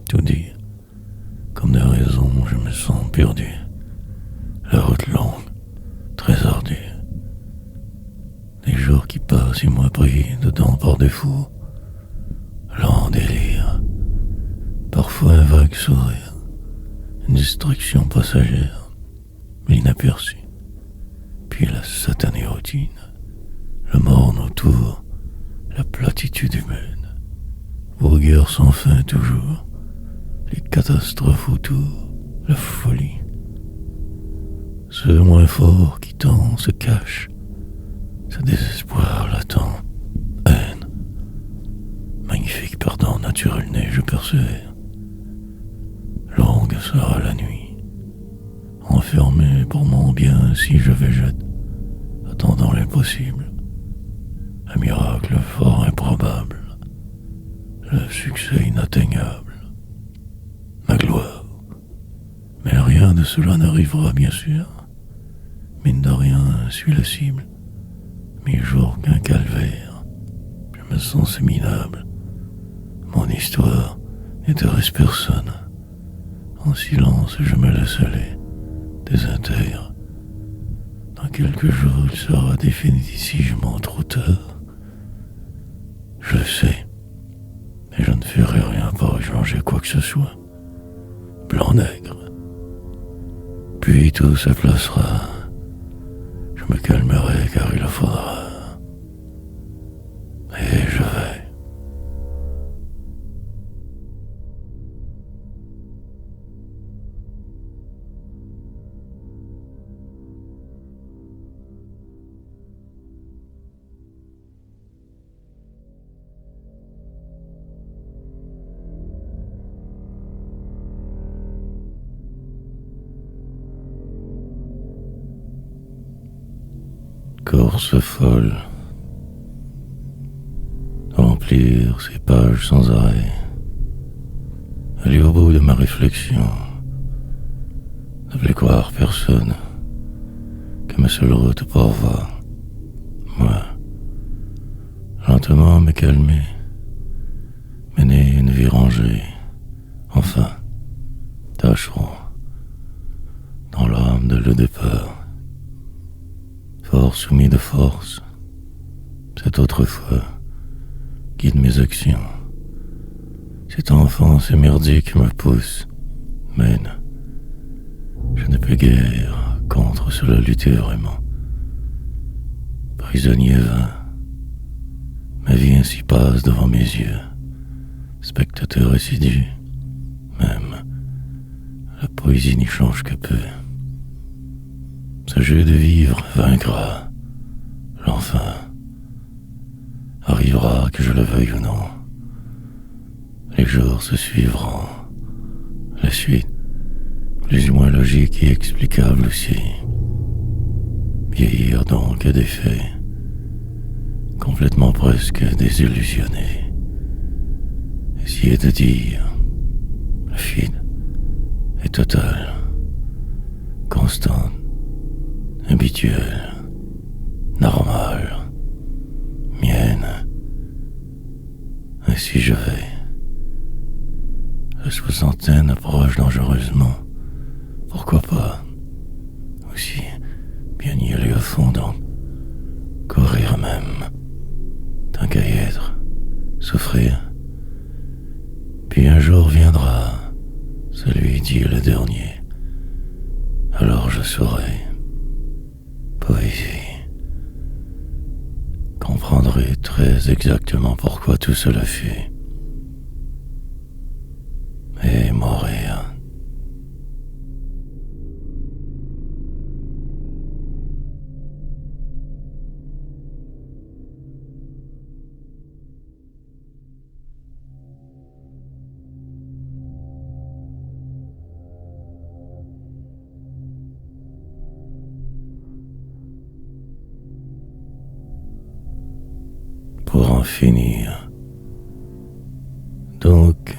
tout dire. Comme de raison, je me sens perdu. La route longue, très ardue. Les jours qui passent et moi pris dedans par défaut. Lent délire. Parfois un vague sourire. Une distraction passagère, mais inaperçue. Puis la satanée routine, le morne autour, la platitude humaine, vogueur sans fin toujours, les catastrophes autour, la folie. Ce moins fort qui tend se cache, ce désespoir latent, haine. Magnifique perdant naturel né, je persévère. Longue sera la nuit, enfermé pour mon bien si je végète, attendant l'impossible, un miracle fort improbable, le succès inatteignable, ma gloire. Mais rien de cela n'arrivera bien sûr. Mine de rien, suis la cible, mi-jour qu'un calvaire. Je me sens minable. Mon histoire n'intéresse personne. En silence, je me laisse aller, désintègre. Dans quelques jours, il sera définitivement trop tard. Je le sais, mais je ne ferai rien pour changer quoi que ce soit. Blanc-nègre. Puis tout se placera. Je me calmerai car il le faudra. Et je vais. Course folle, remplir ces pages sans arrêt, aller au bout de ma réflexion, ne plus croire personne, que ma seule route pour voir, moi, lentement me calmer, mener une vie rangée, enfin, tâcheront, dans l'âme de le départ. Fort soumis de force, cette autrefois guide mes actions. Cette enfance merdique me pousse, mène. Je ne peux guère contre cela lutter vraiment. Prisonnier vain, ma vie ainsi passe devant mes yeux. Spectateur assidu, même la poésie n'y change que peu. Ce jeu de vivre vaincra. L'enfin arrivera, que je le veuille ou non. Les jours se suivront. La suite, plus ou moins logique et explicable aussi. Vieillir donc des faits. complètement presque désillusionné. Essayez de dire le vide est total, constant, habituel, normal, mienne. Ainsi je vais. La soixantaine approche dangereusement. Pourquoi pas aussi bien y aller au fond, donc courir même, tant qu'à y être, souffrir. Puis un jour viendra, celui dit le dernier. Alors je saurai. Poésie. Comprendrez très exactement pourquoi tout cela fut. Et mourir. Pour en finir. Donc,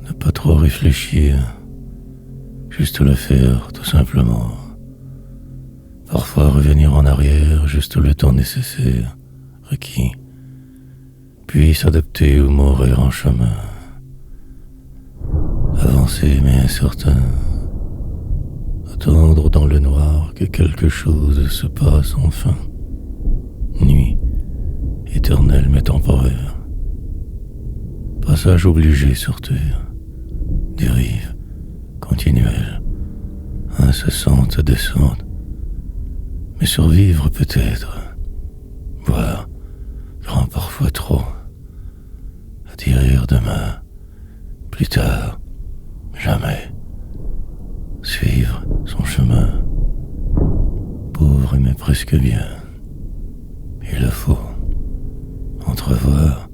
ne pas trop réfléchir, juste le faire tout simplement. Parfois revenir en arrière juste le temps nécessaire, requis, puis s'adapter ou mourir en chemin. Avancer mais incertain, attendre dans le noir que quelque chose se passe enfin. Nuit, éternelle mais temporaire. Passage obligé sur terre. Dérive continuelle, incessante descente. Mais survivre peut-être, voire grand parfois trop. À dire demain, plus tard, jamais. Suivre son chemin, pauvre mais presque bien. Il le faut. Entrevoir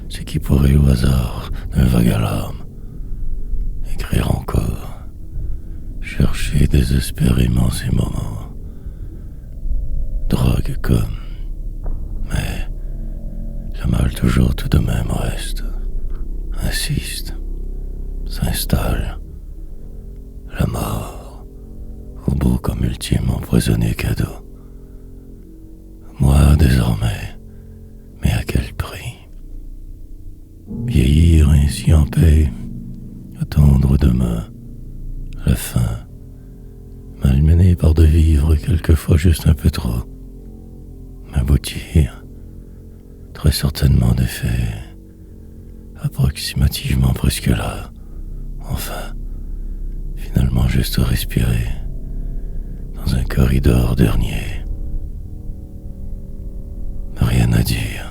ce qui pourrait au hasard d'un vague alarme. Écrire encore, chercher désespérément ces moments. Drogue comme, mais le mal toujours tout de même reste, insiste, s'installe. La mort, au bout comme ultime empoisonné cadeau. Moi désormais, mais à quel prix? Vieillir ainsi en paix, attendre demain, la fin, malmené par de vivre quelquefois juste un peu trop, m'aboutir, très certainement des faits, approximativement presque là, enfin, finalement juste respirer, dans un corridor dernier, rien à dire.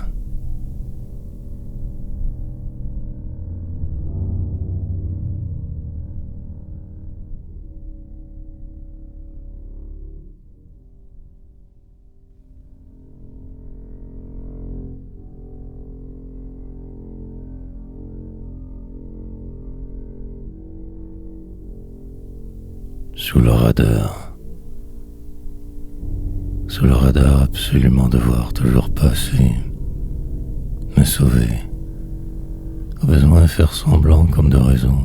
Sous le radar. Sous le radar, absolument devoir toujours passer, me sauver. Au besoin de faire semblant comme de raison.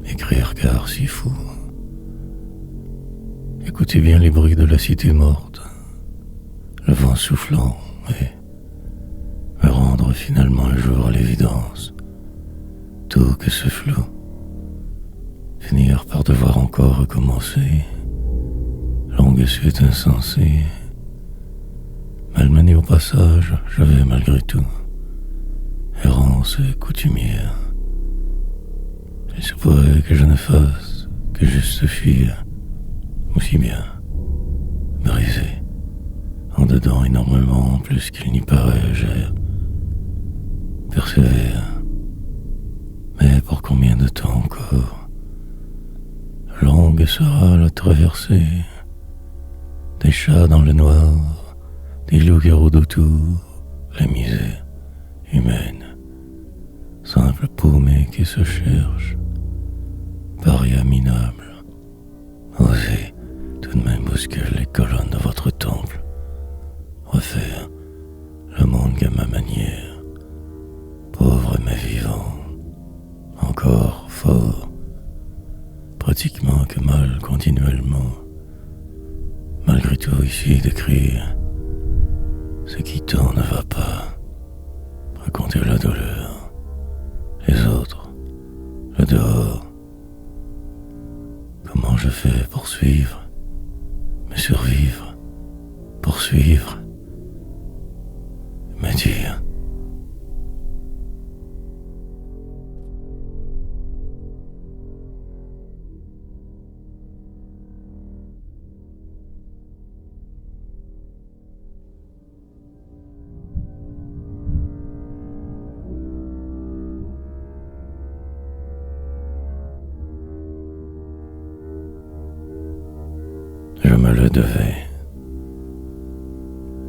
Écrire car si fou. Écoutez bien les bruits de la cité morte, le vent soufflant, et me rendre finalement un jour à l'évidence. Tout que ce flou. Finir par devoir encore recommencer. Longue suite insensée. Malmené au passage, je vais malgré tout. Errance coutumière. Il se pourrait que je ne fasse que juste fuir, aussi bien, brisé, en dedans énormément plus qu'il n'y paraît, j'ai persévère. Mais pour combien de temps encore? Longue sera la traversée. Des chats dans le noir, des loups-garous d'autour, la misère humaine, simple paumé qui se cherche, paria minable. Osez tout de même bousculer les colonnes de votre temple, refaire dingue à ma manière, pauvre mais vivant, encore fort, pratiquement que mal continuellement, malgré tout ici d'écrire ce qui tant ne va pas, raconter la douleur, les autres, le dehors. Comment je fais pour suivre, me survivre, poursuivre, me dire. Je me le devais,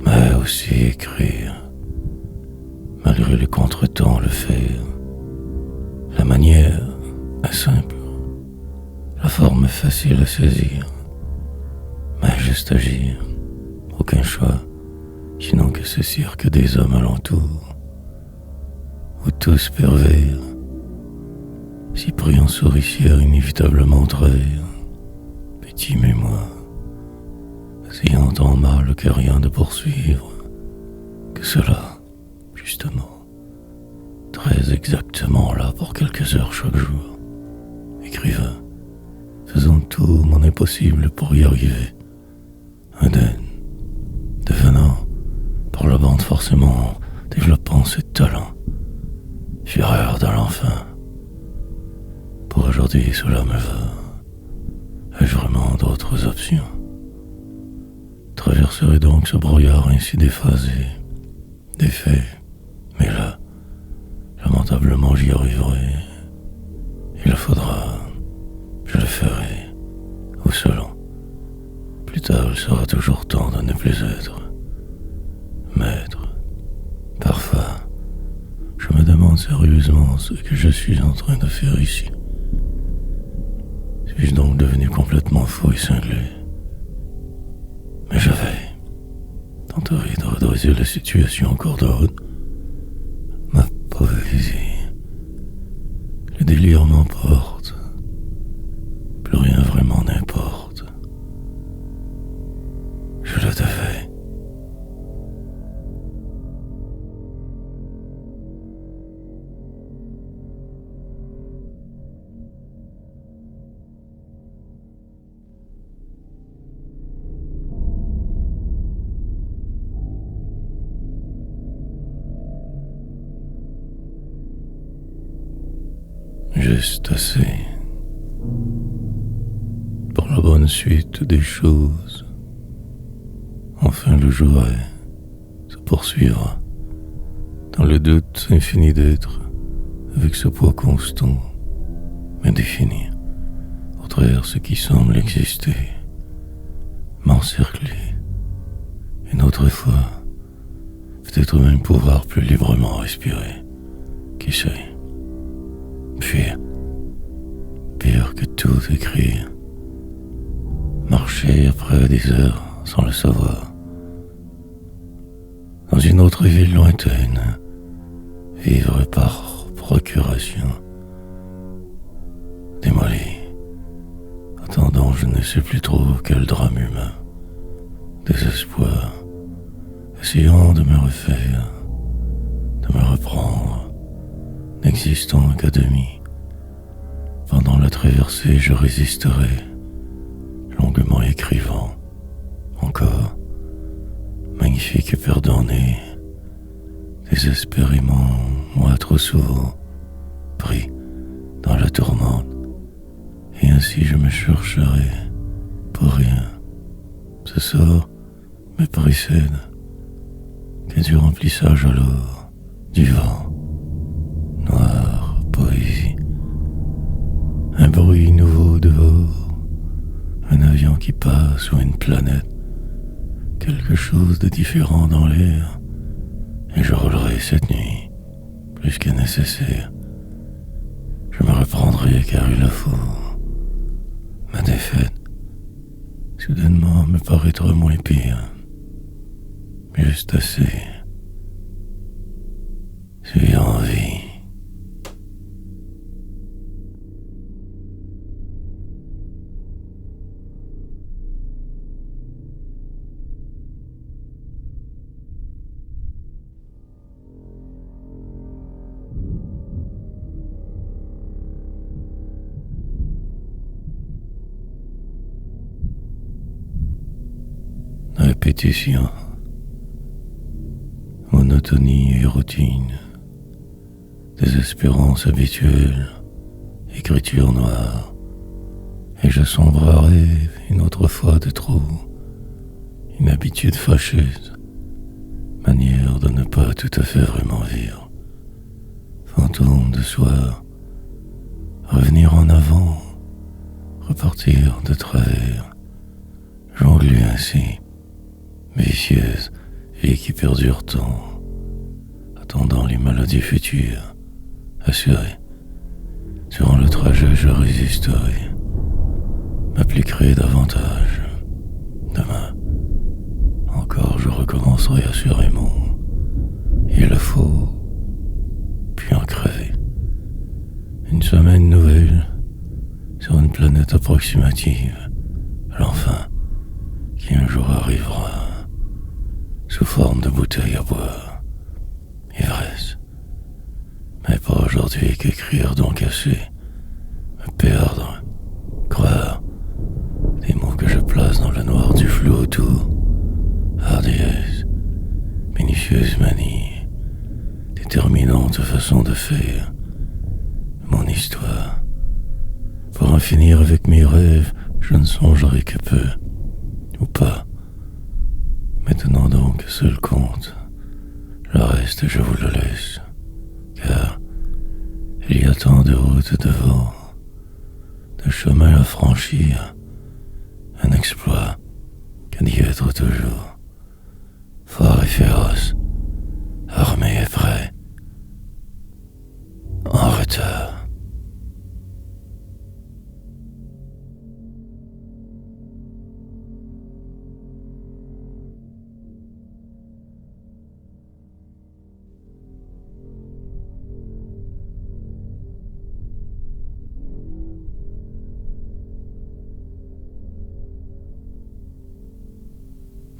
mais aussi écrire, malgré les contretemps, le faire. La manière est simple, la forme est facile à saisir, mais juste agir, aucun choix, sinon que ce cirque des hommes alentour, où tous pervers, Cyprien souricière inévitablement au travers, petit mémoire, ayant tant mal que rien de poursuivre, que cela, justement, très exactement là pour quelques heures chaque jour, écrivain, faisant tout mon impossible pour y arriver, indemne, devenant, par la bande forcément, développant ses talents, fureur de l'enfant. Pour aujourd'hui, cela me va. Ai-je vraiment d'autres options? Traverserai donc ce brouillard ainsi déphasé, défait, mais là, lamentablement j'y arriverai. Il le faudra, je le ferai, ou selon. Plus tard il sera toujours temps de ne plus être maître. Parfois, je me demande sérieusement ce que je suis en train de faire ici. Suis-je donc devenu complètement fou et cinglé? Mais je vais tenter de redresser la situation encore d'ordre. Ma poésie, le délire m'emporte, plus rien vraiment n'importe. Je le devais. Juste assez pour la bonne suite des choses. Enfin le jour se poursuivra dans le doute infini d'être avec ce poids constant mais défini au travers ce qui semble exister, m'encercler une autre fois, peut-être même pouvoir plus librement respirer, qui sait. Puis, pire que tout écrire, marcher après des heures sans le savoir, dans une autre ville lointaine, vivre par procuration, démoli, attendant je ne sais plus trop quel drame humain, désespoir, essayant de me refaire, de me reprendre, n'existant qu'à demi. Pendant la traversée, je résisterai, longuement écrivant, encore, magnifique et perdant né, désespérément, moi trop souvent, pris dans la tourmente, et ainsi je me chercherai, pour rien. Ce sort me précède, que du remplissage alors, du vent, noire poésie, un bruit nouveau dehors, un avion qui passe sur une planète, quelque chose de différent dans l'air, et je roulerai cette nuit, plus que nécessaire. Je me reprendrai car il le faut. Ma défaite, soudainement, me paraîtra moins pire, juste assez suis en vie. Répétition, monotonie et routine, désespérance habituelle, écriture noire, et je sombre à rêve une autre fois de trop, une habitude fâcheuse, manière de ne pas tout à fait vraiment vivre, fantôme de soir, revenir en avant, repartir de travers, jongler ainsi, vicieuse et qui perdure tant, attendant les maladies futures, assurées. Durant le trajet, je résisterai, m'appliquerai davantage. Demain, encore je recommencerai assurément. Il le faut, puis en crever. Une semaine nouvelle, sur une planète approximative, l'enfin, qui un jour arrivera, sous forme de bouteille à boire, ivresse. Mais pas aujourd'hui qu'écrire donc assez, me perdre, croire, des mots que je place dans le noir du flou autour, hardiesse, minutieuse manie, déterminante façon de faire, mon histoire. Pour en finir avec mes rêves, je ne songerai que peu, ou pas. Maintenant donc, seul compte, le reste je vous le laisse, car il y a tant de routes devant, de chemins à franchir, un exploit qu'à d'y être toujours, fort et féroce, armé et prêt, en retard.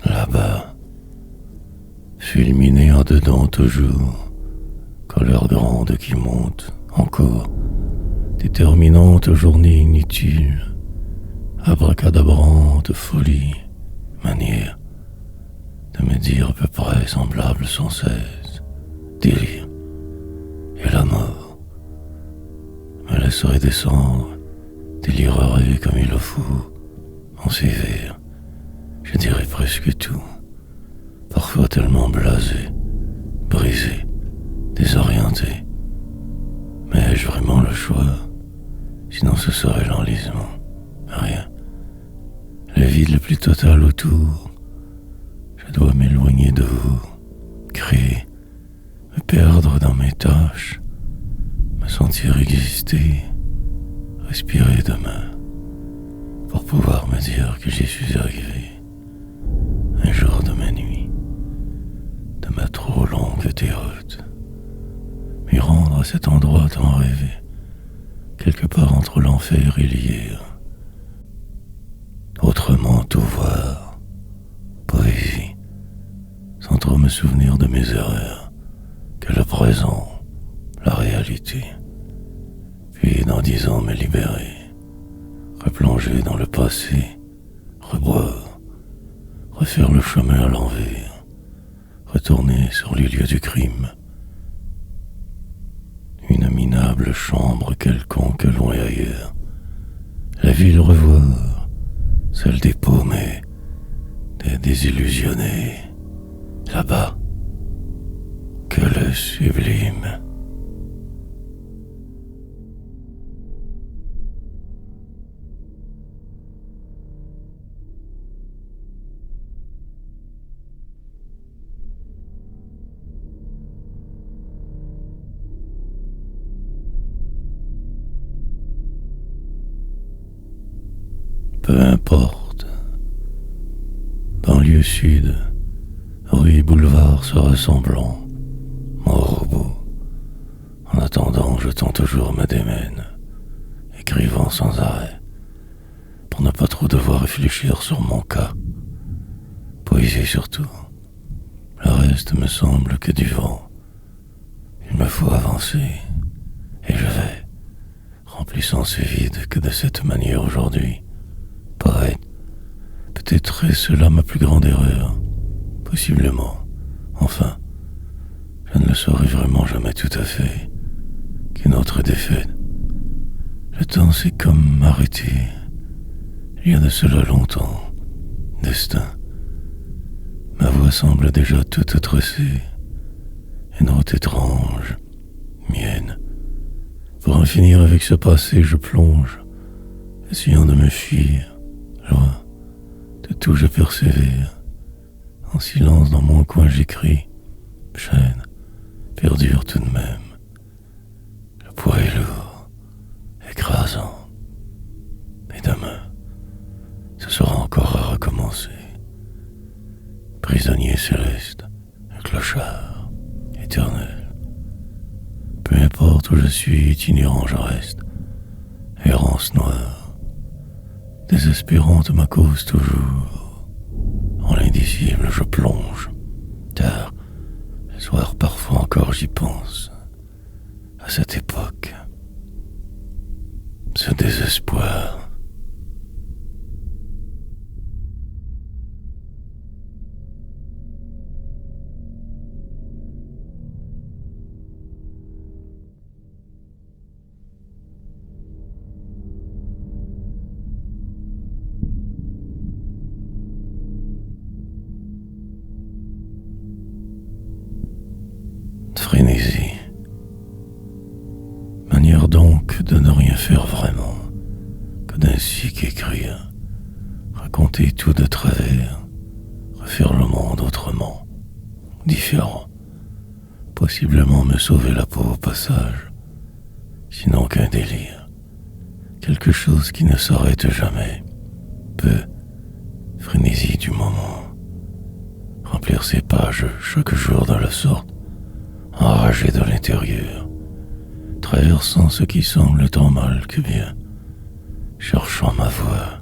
Là-bas, fulminé en dedans toujours, colère grande qui monte, encore, déterminante journée inutile, abracadabrante folie, manière de me dire à peu près semblable sans cesse, délire, et la mort me laisserait descendre, délirerait comme il le faut, en sévère. Je dirais presque tout, parfois tellement blasé, brisé, désorienté. Mais ai-je vraiment le choix? Sinon ce serait l'enlisement. Rien. Le vide le plus total autour. Je dois m'éloigner de vous, créer, me perdre dans mes tâches, me sentir exister, respirer demain, pour pouvoir me dire que j'y suis arrivé. Un jour de ma nuit, de ma trop longue déroute, m'y rendre à cet endroit tant rêvé, quelque part entre l'enfer et l'hier. Autrement tout voir, poésie, sans trop me souvenir de mes erreurs, que le présent, la réalité. Puis dans 10 ans me libérer, replonger dans le passé, reboire, refaire le chemin à l'envers, retourner sur les lieux du crime. Une minable chambre quelconque loin ailleurs, la ville revoir, celle des paumés, des désillusionnés, là-bas, que le sublime. Peu importe. Banlieue sud, rue et boulevard se ressemblant, mon robot, En attendant, je tends toujours me démène, écrivant sans arrêt, pour ne pas trop devoir réfléchir sur mon cas. Poésie surtout. Le reste me semble que du vent. Il me faut avancer, et je vais, remplissant ce vide que de cette manière aujourd'hui. Poète, peut-être est-ce là ma plus grande erreur. Possiblement. Enfin, je ne le saurai vraiment jamais tout à fait. Qu'une autre défaite. Le temps s'est comme arrêté. Il y a de cela longtemps. Destin. Ma voix semble déjà toute tracée. Une route étrange, mienne. Pour en finir avec ce passé, je plonge, essayant de me fuir, loin de tout je persévère. En silence dans mon coin j'écris, chaîne, perdure tout de même. Le poids est lourd, écrasant. Et demain, ce sera encore à recommencer. Prisonnier céleste, un clochard, éternel. Peu importe où je suis, itinérant je reste. Errance noire, désespérante ma cause toujours. En l'indicible je plonge, tard, le soir parfois encore j'y pense. À cette époque, ce désespoir. Frénésie. Manière donc de ne rien faire vraiment, que d'ainsi qu'écrire, raconter tout de travers, refaire le monde autrement, différent, possiblement me sauver la peau au passage, sinon qu'un délire, quelque chose qui ne s'arrête jamais, peu, frénésie du moment, remplir ses pages chaque jour de la sorte, enragé de l'intérieur, traversant ce qui semble tant mal que bien, cherchant ma voie,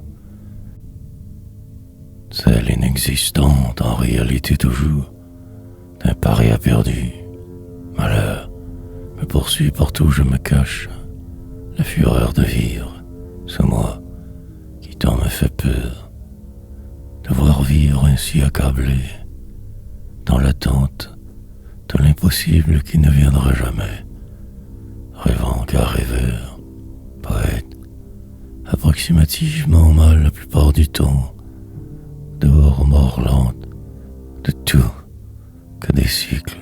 celle inexistante en réalité toujours, d'un paria perdu. Malheur me poursuit partout où je me cache, la fureur de vivre, ce moi qui tant me fait peur, devoir vivre ainsi accablé, dans l'attente de l'impossible qui ne viendra jamais, rêvant qu'à rêveur, poète, approximativement mal la plupart du temps, dehors mort lente, de tout, que des cycles,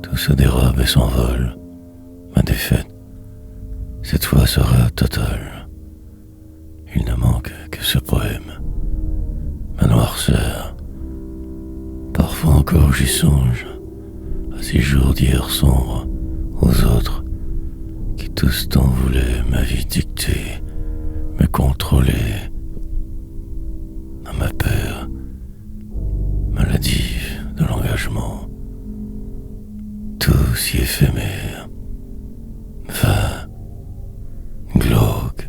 tout se dérobe et s'envole, ma défaite, cette fois sera totale. Il ne manque que ce poème, ma noirceur, parfois encore j'y songe, à ces jours d'hier sombres, aux autres, qui tous tant voulaient ma vie dicter, me contrôler, à ma peur, maladive de l'engagement, tout si éphémère, vain, glauque.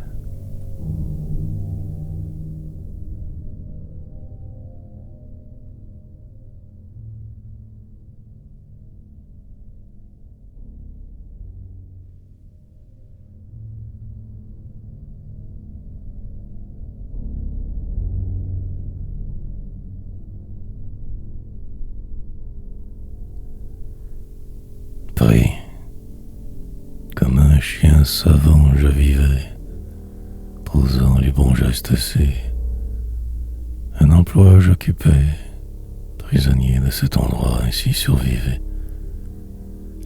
Pris, comme un chien savant je vivais, posant les bons gestes assez. Un emploi j'occupais, prisonnier de cet endroit ainsi survivait.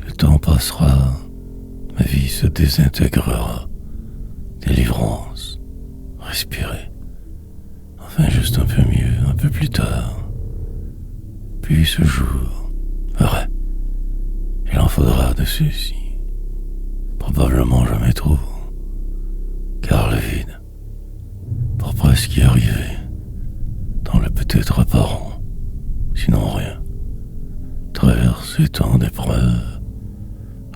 Le temps passera, ma vie se désintégrera, délivrance, respirer. Enfin juste un peu mieux, un peu plus tard. Puis ce jour, vrai. Il en faudra de ceux-ci, probablement jamais trop, car le vide, pour presque y arriver, dans le peut-être apparent, sinon rien, traverser tant d'épreuves,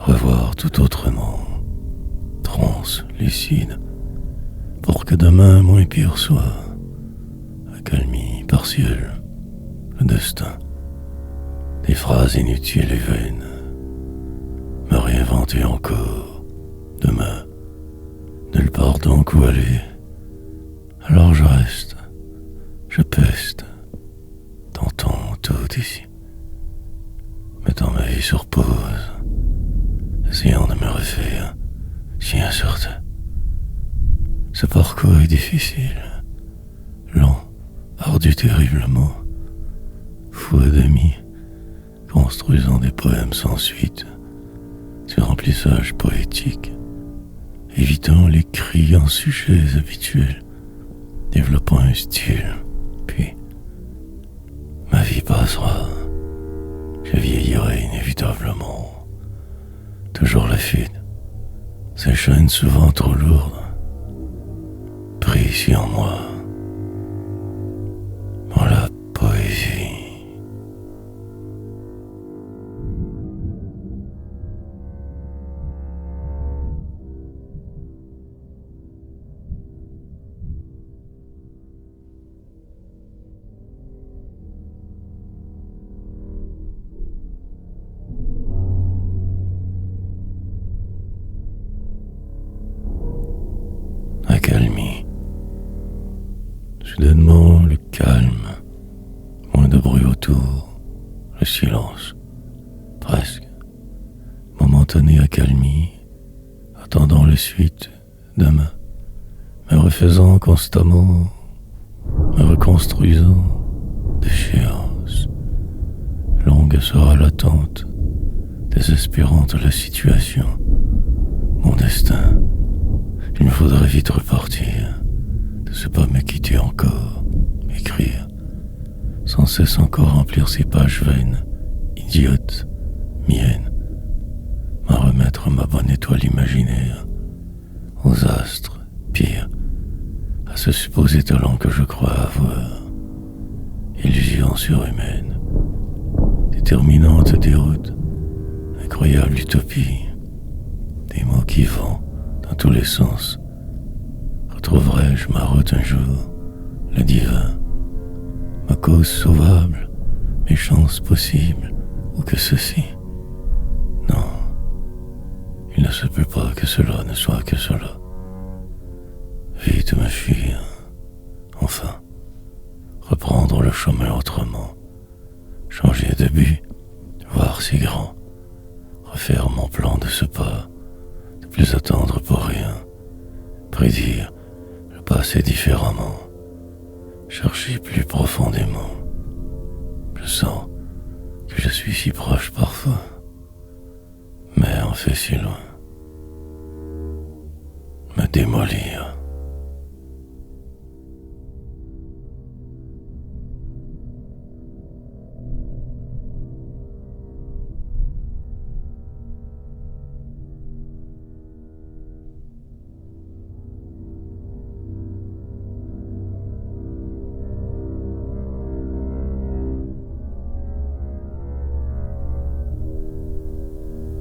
revoir tout autrement, translucide, pour que demain moins pire soit, accalmie partielle, le destin, des phrases inutiles et vaines, me réinventer encore, demain, nulle part donc où aller, alors je reste, je peste, tentant tout ici, mettant ma vie sur pause, essayant de me refaire, si incertain. Ce parcours est difficile, lent, ardu terriblement, fou à demi, construisant des poèmes sans suite, sur remplissage poétique, évitant les cris en sujets habituels, développant un style, puis ma vie passera, je vieillirai inévitablement, toujours la fuite, ces chaînes souvent trop lourdes, pris ici en moi, dans la poésie. Accalmie. Soudainement, le calme, moins de bruit autour, le silence, presque, momentanée accalmie, attendant les suites demain, me refaisant constamment, me reconstruisant d'échéance. Longue sera l'attente, désespérante la situation, mon destin. Il me faudrait vite repartir, de ce pas me quitter encore, écrire, sans cesse encore remplir ces pages vaines, idiotes, miennes, m'en remettre ma bonne étoile imaginaire, aux astres, pire, à ce supposé talent que je crois avoir, illusion surhumaine, déterminante déroute, incroyable utopie, des mots qui vont dans tous les sens. Retrouverai-je ma route un jour, le divin, ma cause sauvable, mes chances possibles, ou que ceci? Non, il ne se peut pas que cela ne soit que cela. Vite me fuir, enfin, reprendre le chemin autrement, changer de but, voir si grand, refaire mon plan de ce pas, ne plus attendre pour rien, prédire le passé différemment, chercher plus profondément. Je sens que je suis si proche parfois, mais en fait si loin. Me démolir.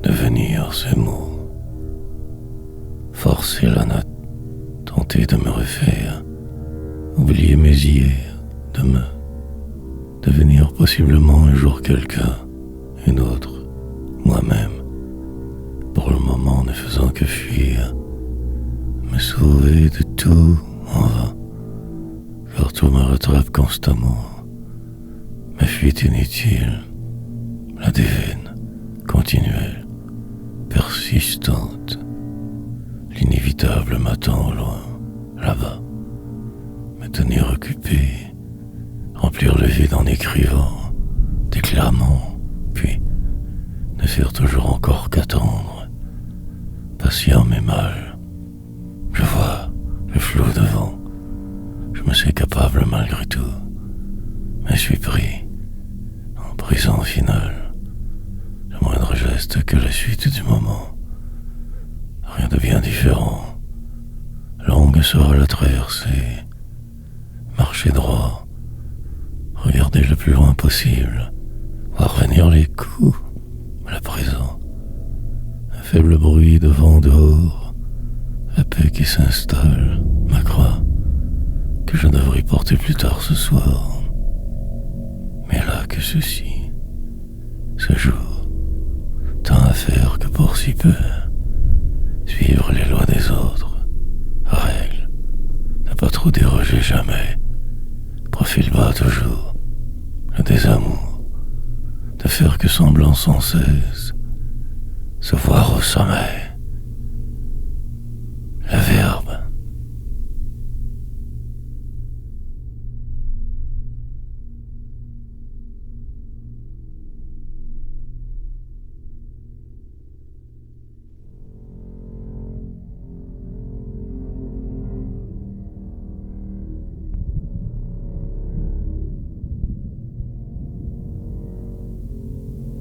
Devenir ces mots, forcer la note, tenter de me refaire, oublier mes hier, demain, devenir possiblement un jour quelqu'un, une autre, moi-même, pour le moment ne faisant que fuir, me sauver de tout en vain, car tout me rattrape constamment, ma fuite inutile, la déveine, continuelle, persistante. L'inévitable m'attend au loin, là-bas. Me tenir occupé, remplir le vide en écrivant, déclamant, puis ne faire toujours encore qu'attendre. Patient mais mal. Je vois le flot devant. Je me sais capable malgré tout. Mais je suis pris en prison finale. Le moindre geste que la suite du moment. Rien de bien différent. Longue sera la traversée. Marcher droit. Regarder le plus loin possible. Voir venir les coups. Le présent. faible bruit de vent dehors, la paix qui s'installe, ma croix, que je devrais porter plus tard ce soir. Mais là que ceci, ce jour, tant à faire que pour si peu, suivre les lois des autres, règle, ne pas trop déroger jamais, profil bas toujours, le désamour, de faire que semblant sans cesse, se voir au sommeil, le verbe.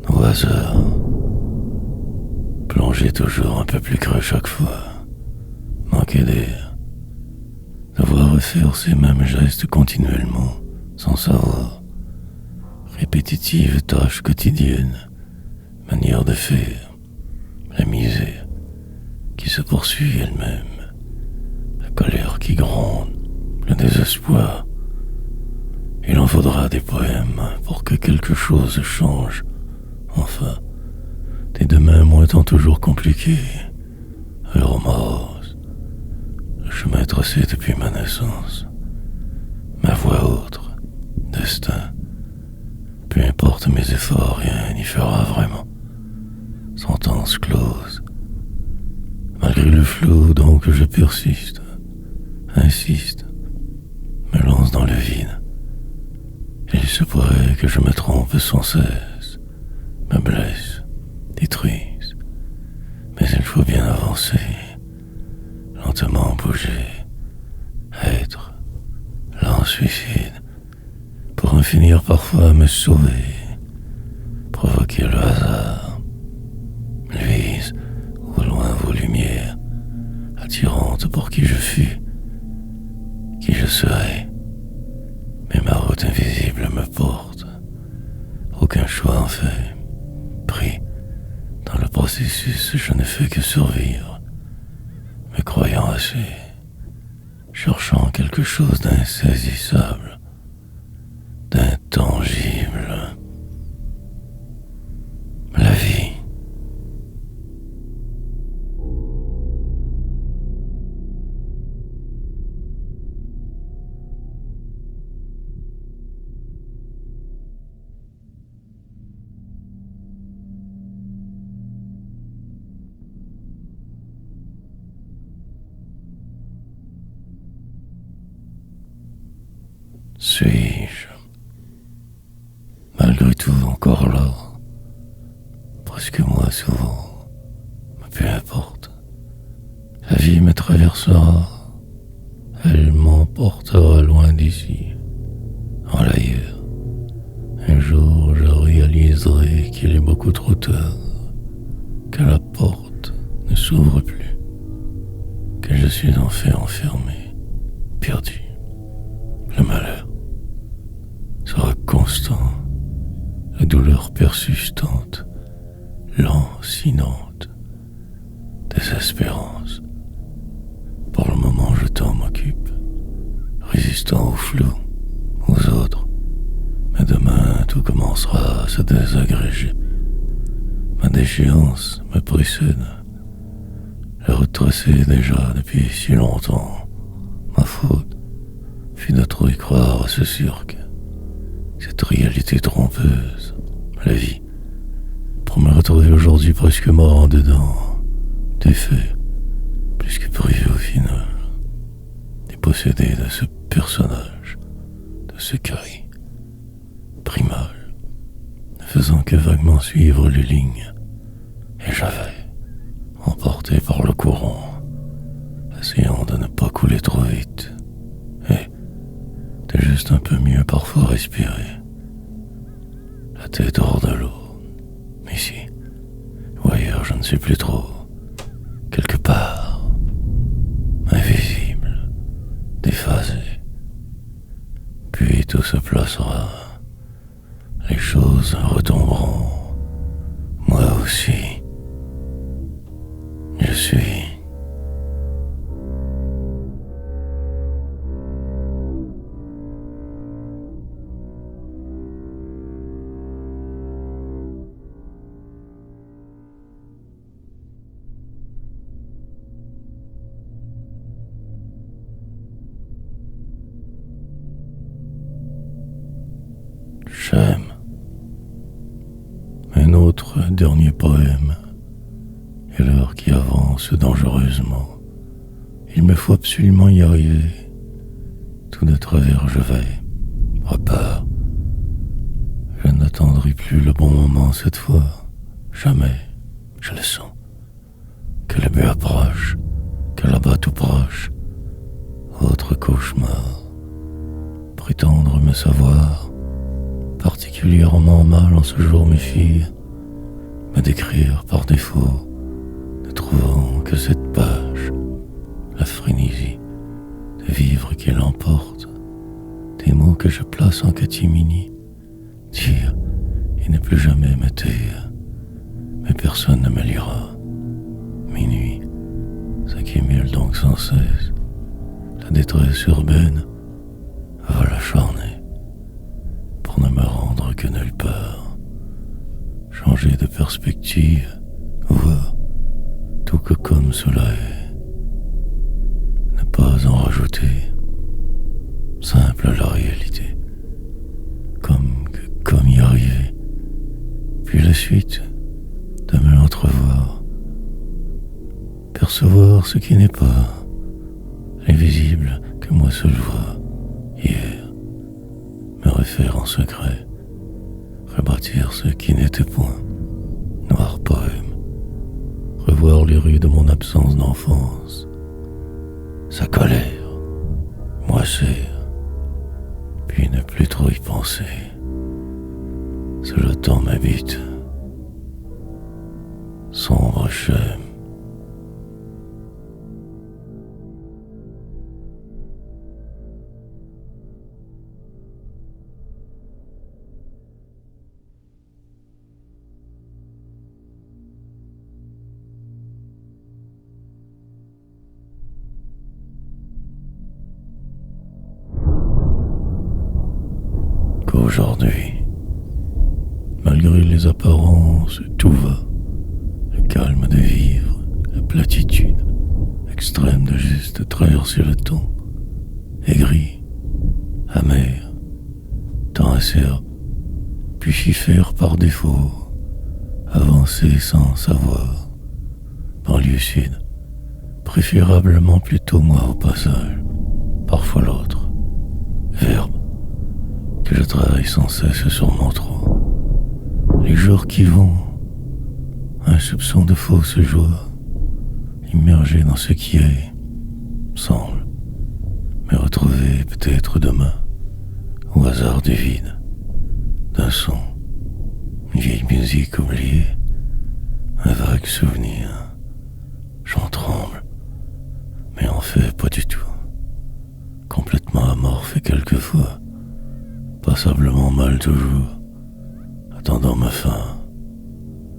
Au hasard, plongé toujours un peu plus creux chaque fois, manquer d'air, devoir refaire ces mêmes gestes continuellement, sans savoir, répétitive tâche quotidienne, manière de faire, la misère qui se poursuit elle-même, la colère qui gronde, le désespoir. Il en faudra des poèmes pour que quelque chose change. Enfin, des demain moins tant toujours compliqués, heure morose, le chemin tracé depuis ma naissance, ma voie autre, destin, peu importe mes efforts, rien n'y fera vraiment, sentence close, malgré le flou donc je persiste, insiste, me lance dans le vide, il se pourrait que je me trompe sans cesse, me blesse, détruise, mais il faut bien avancer, lentement bouger, être, lent suicide, pour en finir parfois me sauver, provoquer le hasard, luise au loin vos lumières, attirantes pour qui je fus, qui je serai, mais ma route invisible me porte, aucun choix en fait. Pris dans le processus, je ne fais que survivre, me croyant assez, cherchant quelque chose d'insaisissable, d'intangible. La vie. Suis-je, malgré tout, encore là, presque moi souvent, mais peu importe, la vie me traversera, elle m'emportera loin d'ici, en l'ailleurs. Un jour je réaliserai qu'il est beaucoup trop tard, que la porte ne s'ouvre plus, que je suis en fait enfermé, perdu. Le malheur sera constant, la douleur persistante, lancinante, désespérance. Pour le moment, je t'en m'occupe, résistant au flou, aux autres. Mais demain, tout commencera à se désagréger. Ma déchéance me précède. La retracer déjà depuis si longtemps. Ma faute fut de trop y croire à ce cirque, cette réalité trompeuse, la vie, pour me retrouver aujourd'hui presque mort en dedans, défait, plus que privé au final, dépossédé de ce personnage, de ce cri, primal, ne faisant que vaguement suivre les lignes, et j'avais, emporté par le courant, essayant de ne pas couler trop vite, et de juste un peu mieux parfois respirer, la tête hors de l'eau, ici, ou ailleurs, je ne sais plus trop, quelque part, invisible, déphasé, puis tout se placera, les choses retomberont, moi aussi. suis. J'aime. Un autre dernier poème, et l'heure qui avance dangereusement. Il me faut absolument y arriver. Tout de travers je vais, repars. Je n'attendrai plus le bon moment cette fois. Jamais, je le sens. Que le but approche, que là-bas tout proche. Autre cauchemar. Prétendre me savoir, particulièrement mal en ce jour mes filles, me décrire par défaut, ne trouvant que cette page, la frénésie de vivre qui l'emporte, des mots que je place en catimini, dire et ne plus jamais me taire, mais personne ne me lira. Minuit s'accumule donc sans cesse, la détresse urbaine va l'acharner, pour ne me rendre que nulle part, changer de perspective, voir tout que comme cela est, ne pas en rajouter, simple la réalité, comme y arriver, puis la suite de me l'entrevoir, percevoir ce qui n'est pas, l'invisible que moi seul vois, hier, me refaire en secret, rebâtir ce qui n'était point, noir poème, revoir les rues de mon absence d'enfance, sa colère, moisir, puis ne plus trop y penser, le temps m'habite, sombre chêne. Qu'aujourd'hui, malgré les apparences, tout va. Le calme de vivre, la platitude extrême de juste traverser le temps, aigri, amer, temps acerbe, puis chiffère par défaut, avancer sans savoir, banlieue sud, préférablement plutôt moi au passage, parfois l'autre, verbe, que je travaille sans cesse sur mon trou. Les jours qui vont, un soupçon de fausse joie, immergé dans ce qui est, semble me retrouver peut-être demain, au hasard du vide, d'un son, une vieille musique oubliée, un vague souvenir. J'en tremble, mais en fait pas du tout. Complètement amorphe et quelquefois, passablement mal toujours, attendant ma fin,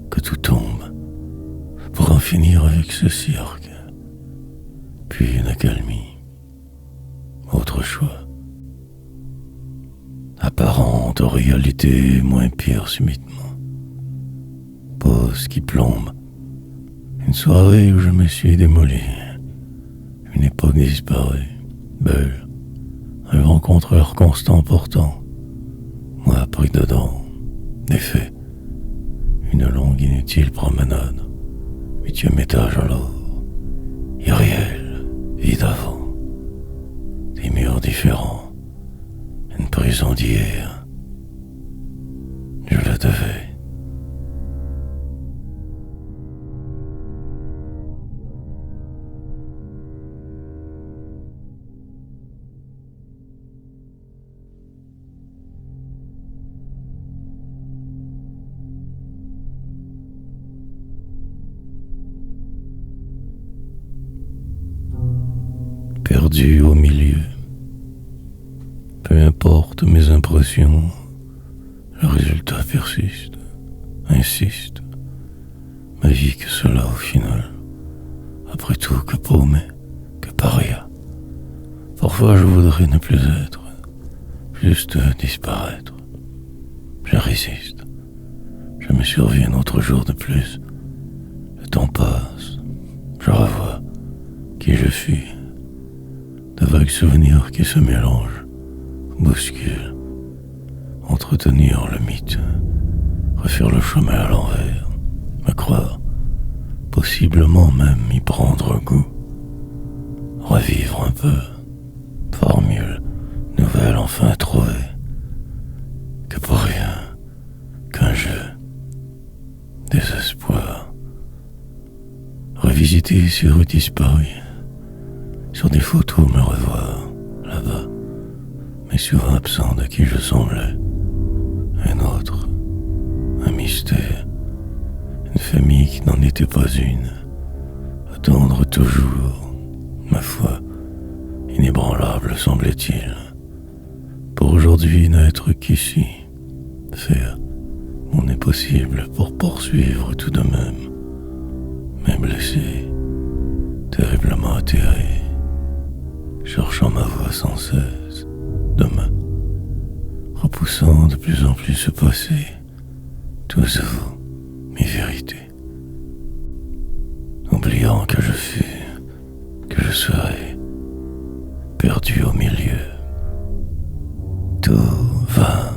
que tout tombe, pour en finir avec ce cirque, puis une accalmie, autre choix, apparente réalité moins pire subitement, pause qui plombe, une soirée où je me suis démoli, une époque disparue, belle, un rencontreur constant portant, moi pris dedans, d'effet, une longue inutile promenade, 8e étage alors, irréel, vide avant, des murs différents, une prison d'hier, je la devais. Perdu au milieu, peu importe mes impressions, le résultat persiste, insiste, ma vie que cela au final, Après tout, que paumé, que paria. Parfois je voudrais ne plus être, juste disparaître. Je résiste. Je me survis un autre jour de plus. Le temps passe. Je revois qui je suis. De vagues souvenirs qui se mélangent, bousculent. Entretenir le mythe, refaire le chemin à l'envers, me croire, possiblement même y prendre goût. Revivre un peu, formule nouvelle enfin trouvée, que pour rien, qu'un jeu, désespoir. Revisiter sur disparu, sur des photos me revoir, là-bas, mais souvent absent de qui je semblais. Un autre, un mystère, une famille qui n'en était pas une. Attendre toujours, ma foi, inébranlable semblait-il. Pour aujourd'hui n'être qu'ici, faire mon impossible pour poursuivre tout de même. Mais blessé, terriblement atterré, cherchant ma voie sans cesse, demain. Repoussant de plus en plus ce passé, tous vous, mes vérités. Oubliant que je fus, que je serai, perdu au milieu. Tout va.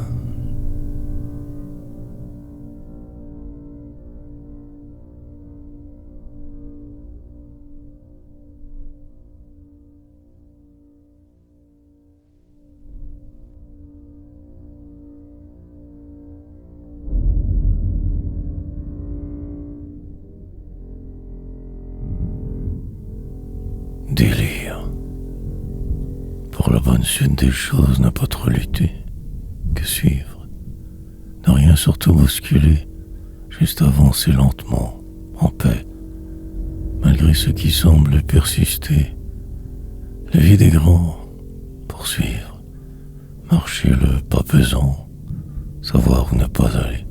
Délire. Pour la bonne suite des choses, n'a pas trop lutté, que suivre. Ne rien surtout bousculer, juste avancer lentement, en paix, malgré ce qui semble persister. La vie des grands, poursuivre, marcher le pas pesant, savoir où ne pas aller,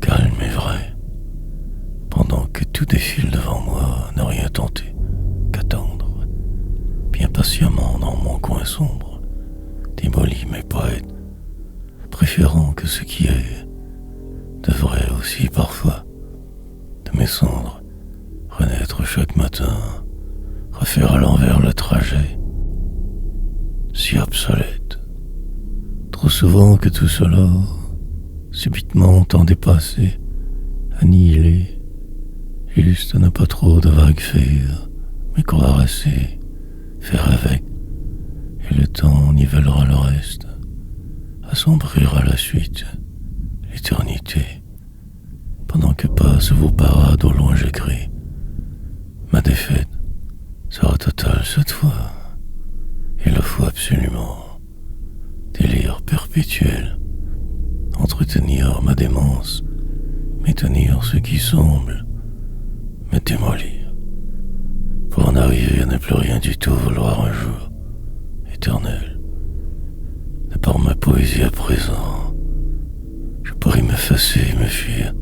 calme et vrai, pendant que tout défile devant moi, ne rien tenter, qu'attendre, bien patiemment dans mon coin sombre, démoli mes poètes, préférant que ce qui est devrait aussi parfois, de mes cendres, renaître chaque matin, refaire à l'envers le trajet, si obsolète, trop souvent que tout cela, subitement tant dépassé, annihilé, juste n'a pas trop de vagues faire, mais croire assez, faire avec, et le temps nivellera le reste, assombrira la suite, l'éternité, pendant que passent vos parades au loin j'écris. Ma défaite sera totale cette fois, il le faut absolument. Délire perpétuel, entretenir ma démence, maintenir ce qui semble, me démolir, pour en arriver à ne plus rien du tout vouloir un jour éternel. De par ma poésie à présent, je pourrais m'effacer et me fuir.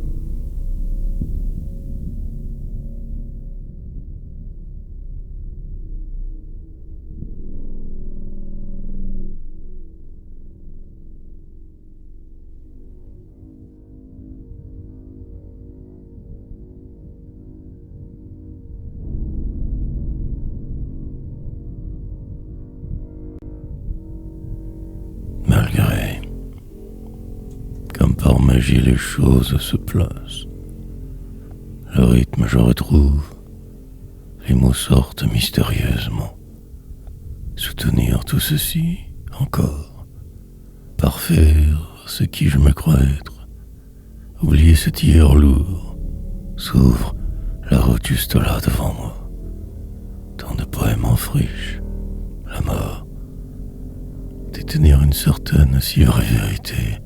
Malgré, comme par magie les choses se placent, le rythme je retrouve, les mots sortent mystérieusement. Soutenir tout ceci encore, parfaire ce qui je me crois être, oublier cet hier lourd, s'ouvre la route juste là devant moi. Tant de poèmes en friche, la mort, détenir une certaine si vraie vérité,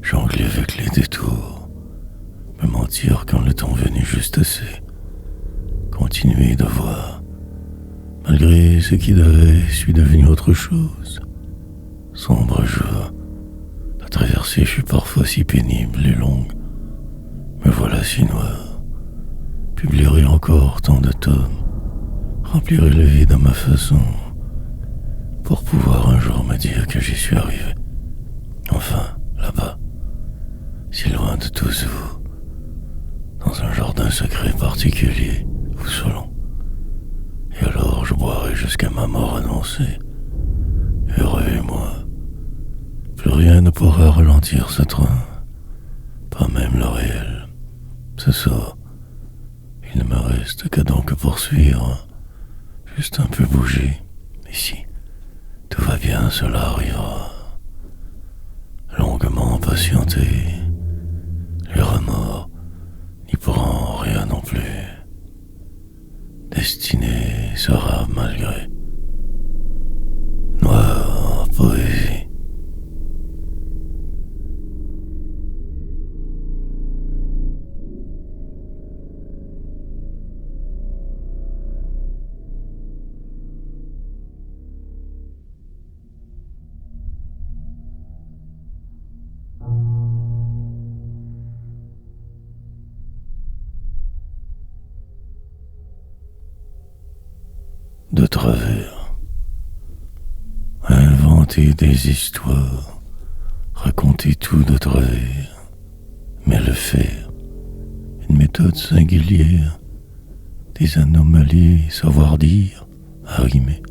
jongler avec les détours, me mentir quand le temps venait juste assez, continuer de voir, malgré ce qui devait, suis devenu autre chose. Sombre jour, la traversée fut parfois si pénible et longue, me voilà si noir, publierai encore tant de tomes, remplirai le vide à ma façon, pour pouvoir un jour me dire que j'y suis arrivé. Enfin, là-bas, si loin de tous vous, dans un jardin secret particulier, ou selon. Et alors je boirai jusqu'à ma mort annoncée. Heureux moi. Plus rien ne pourra ralentir ce train, pas même le réel. C'est ça. Il ne me reste qu'à donc poursuivre, juste un peu bouger. Ici, tout va bien, cela arrivera. Longuement patienté, les remords n'y pourront rien non plus. Destinée sera malgré. Noire poésie. De travers, inventer des histoires, raconter tout de travers, mais le faire, une méthode singulière, des anomalies, savoir dire, arrimer,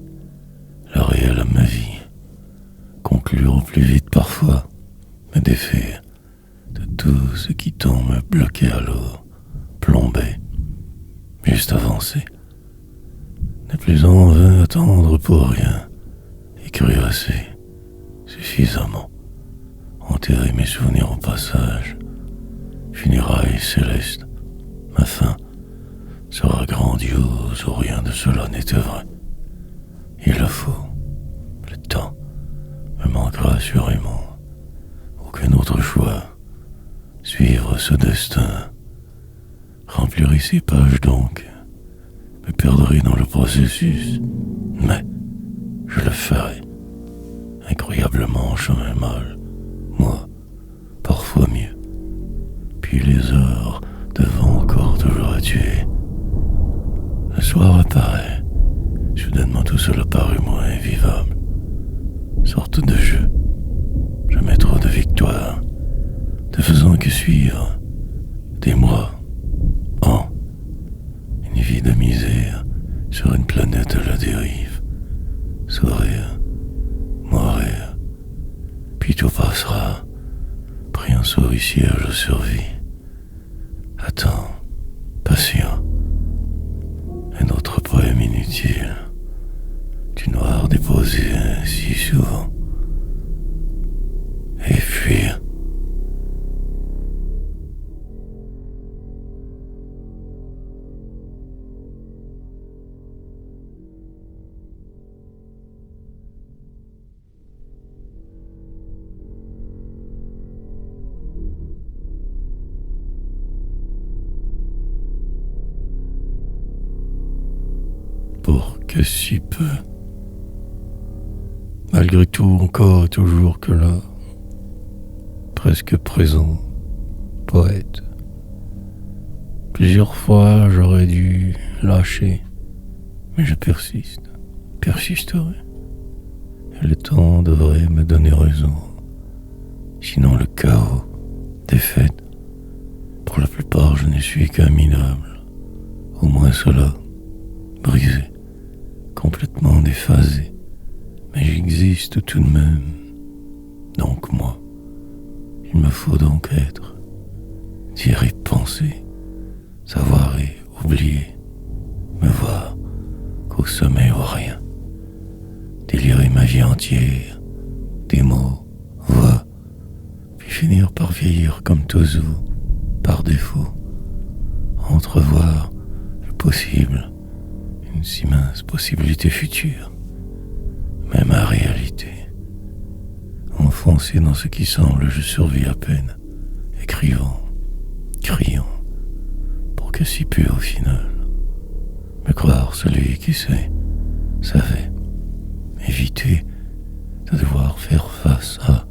le réel à ma vie, conclure au plus vite parfois, me défaire de tout ce qui tombe bloqué alors, plombé, juste avancer. Ne plus en vain attendre pour rien, écrire assez, suffisamment, enterrer mes souvenirs au passage, funérailles célestes, ma fin sera grandiose ou rien de cela n'était vrai. Il le faut, le temps me manquera assurément, aucun autre choix, suivre ce destin, remplir ces pages donc, me perdrai dans le processus, mais je le ferai. Incroyablement chemin mal, moi, parfois mieux. Puis les heures devant encore toujours à tuer. Le soir apparaît, soudainement tout cela parut moins invivable. Sorte de jeu, jamais trop de victoire, ne faisant que suivre des mois, ans, une vie de misère sur une planète à la dérive. Sourire, mourir, puis tout passera, pris un souricière de survie. Attends, patient, un autre poème inutile, du noir déposé si souvent, et fuir. Pour que si peu, malgré tout encore toujours que là, presque présent, poète. Plusieurs fois j'aurais dû lâcher, mais je persiste, persisterai. Et le temps devrait me donner raison, sinon le chaos, défaite. Pour la plupart je ne suis qu'un minable, au moins cela, brisé, complètement déphasé, mais j'existe tout de même. Donc moi, il me faut donc être, dire et penser, savoir et oublier, me voir qu'au sommet ou rien, délirer ma vie entière, des mots, voix, puis finir par vieillir comme tous vous, par défaut, entrevoir le possible, une si mince possibilité future, même ma réalité. Enfoncé dans ce qui semble, je survis à peine, écrivant, criant, pour que si peu au final, me croire celui qui sait, savait, éviter de devoir faire face à,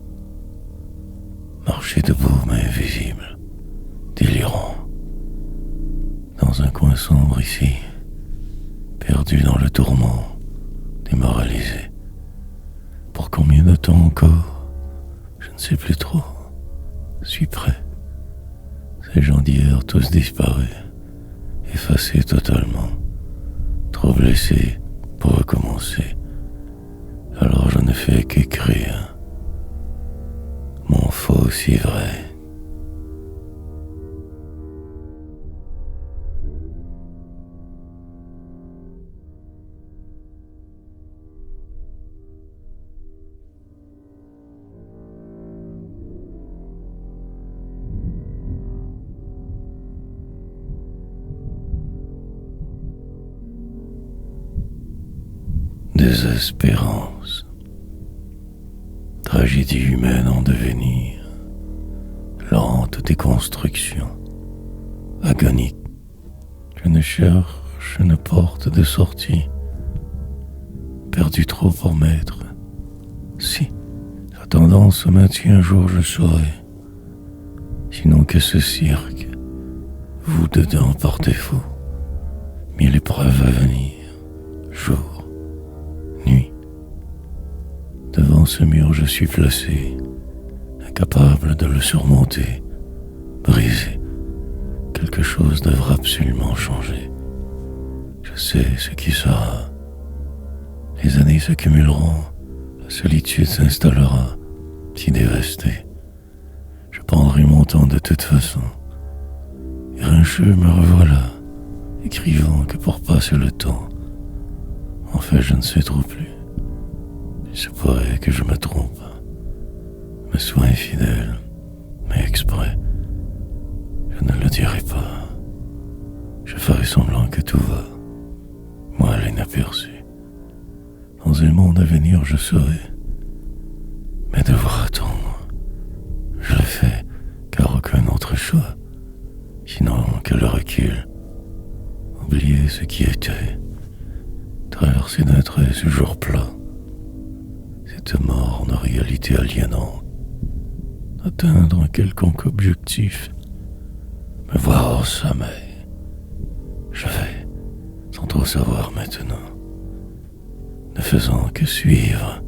marcher debout mais invisible, délirant, dans dans un coin sombre ici, perdu dans le tourment, démoralisé. Pour combien de temps encore? Je ne sais plus trop. Je suis prêt. Ces gens d'hier, tous disparus, effacés totalement, trop blessés pour recommencer. Alors je ne fais qu'écrire mon faux si vrai. Désespérance, tragédie humaine en devenir, lente déconstruction, agonique. Je ne cherche une porte de sortie, perdu trop pour m'être. Si la tendance se maintient, un jour je saurai. Sinon que ce cirque, vous dedans par défaut, mille épreuves à venir, jour, nuit. Devant ce mur je suis placé, incapable de le surmonter, brisé. Quelque chose devra absolument changer. Je sais ce qui sera. Les années s'accumuleront, la solitude s'installera, si dévastée. Je prendrai mon temps de toute façon. Grincheux me revoilà, écrivant que pour passer le temps. En fait, je ne sais trop plus. Il se pourrait que je me trompe, me sois infidèle, mais exprès. Je ne le dirai pas. Je ferai semblant que tout va, moi l'inaperçu. Dans un monde à venir, je saurai. Mais devoir attendre, je le fais car aucun autre choix, sinon que le recul. Oublier ce qui était, traverser d'un trait ce jour plat, cette mort en réalité aliénante, atteindre un quelconque objectif, me voir au sommeil. Je vais, sans trop savoir maintenant, ne faisant que suivre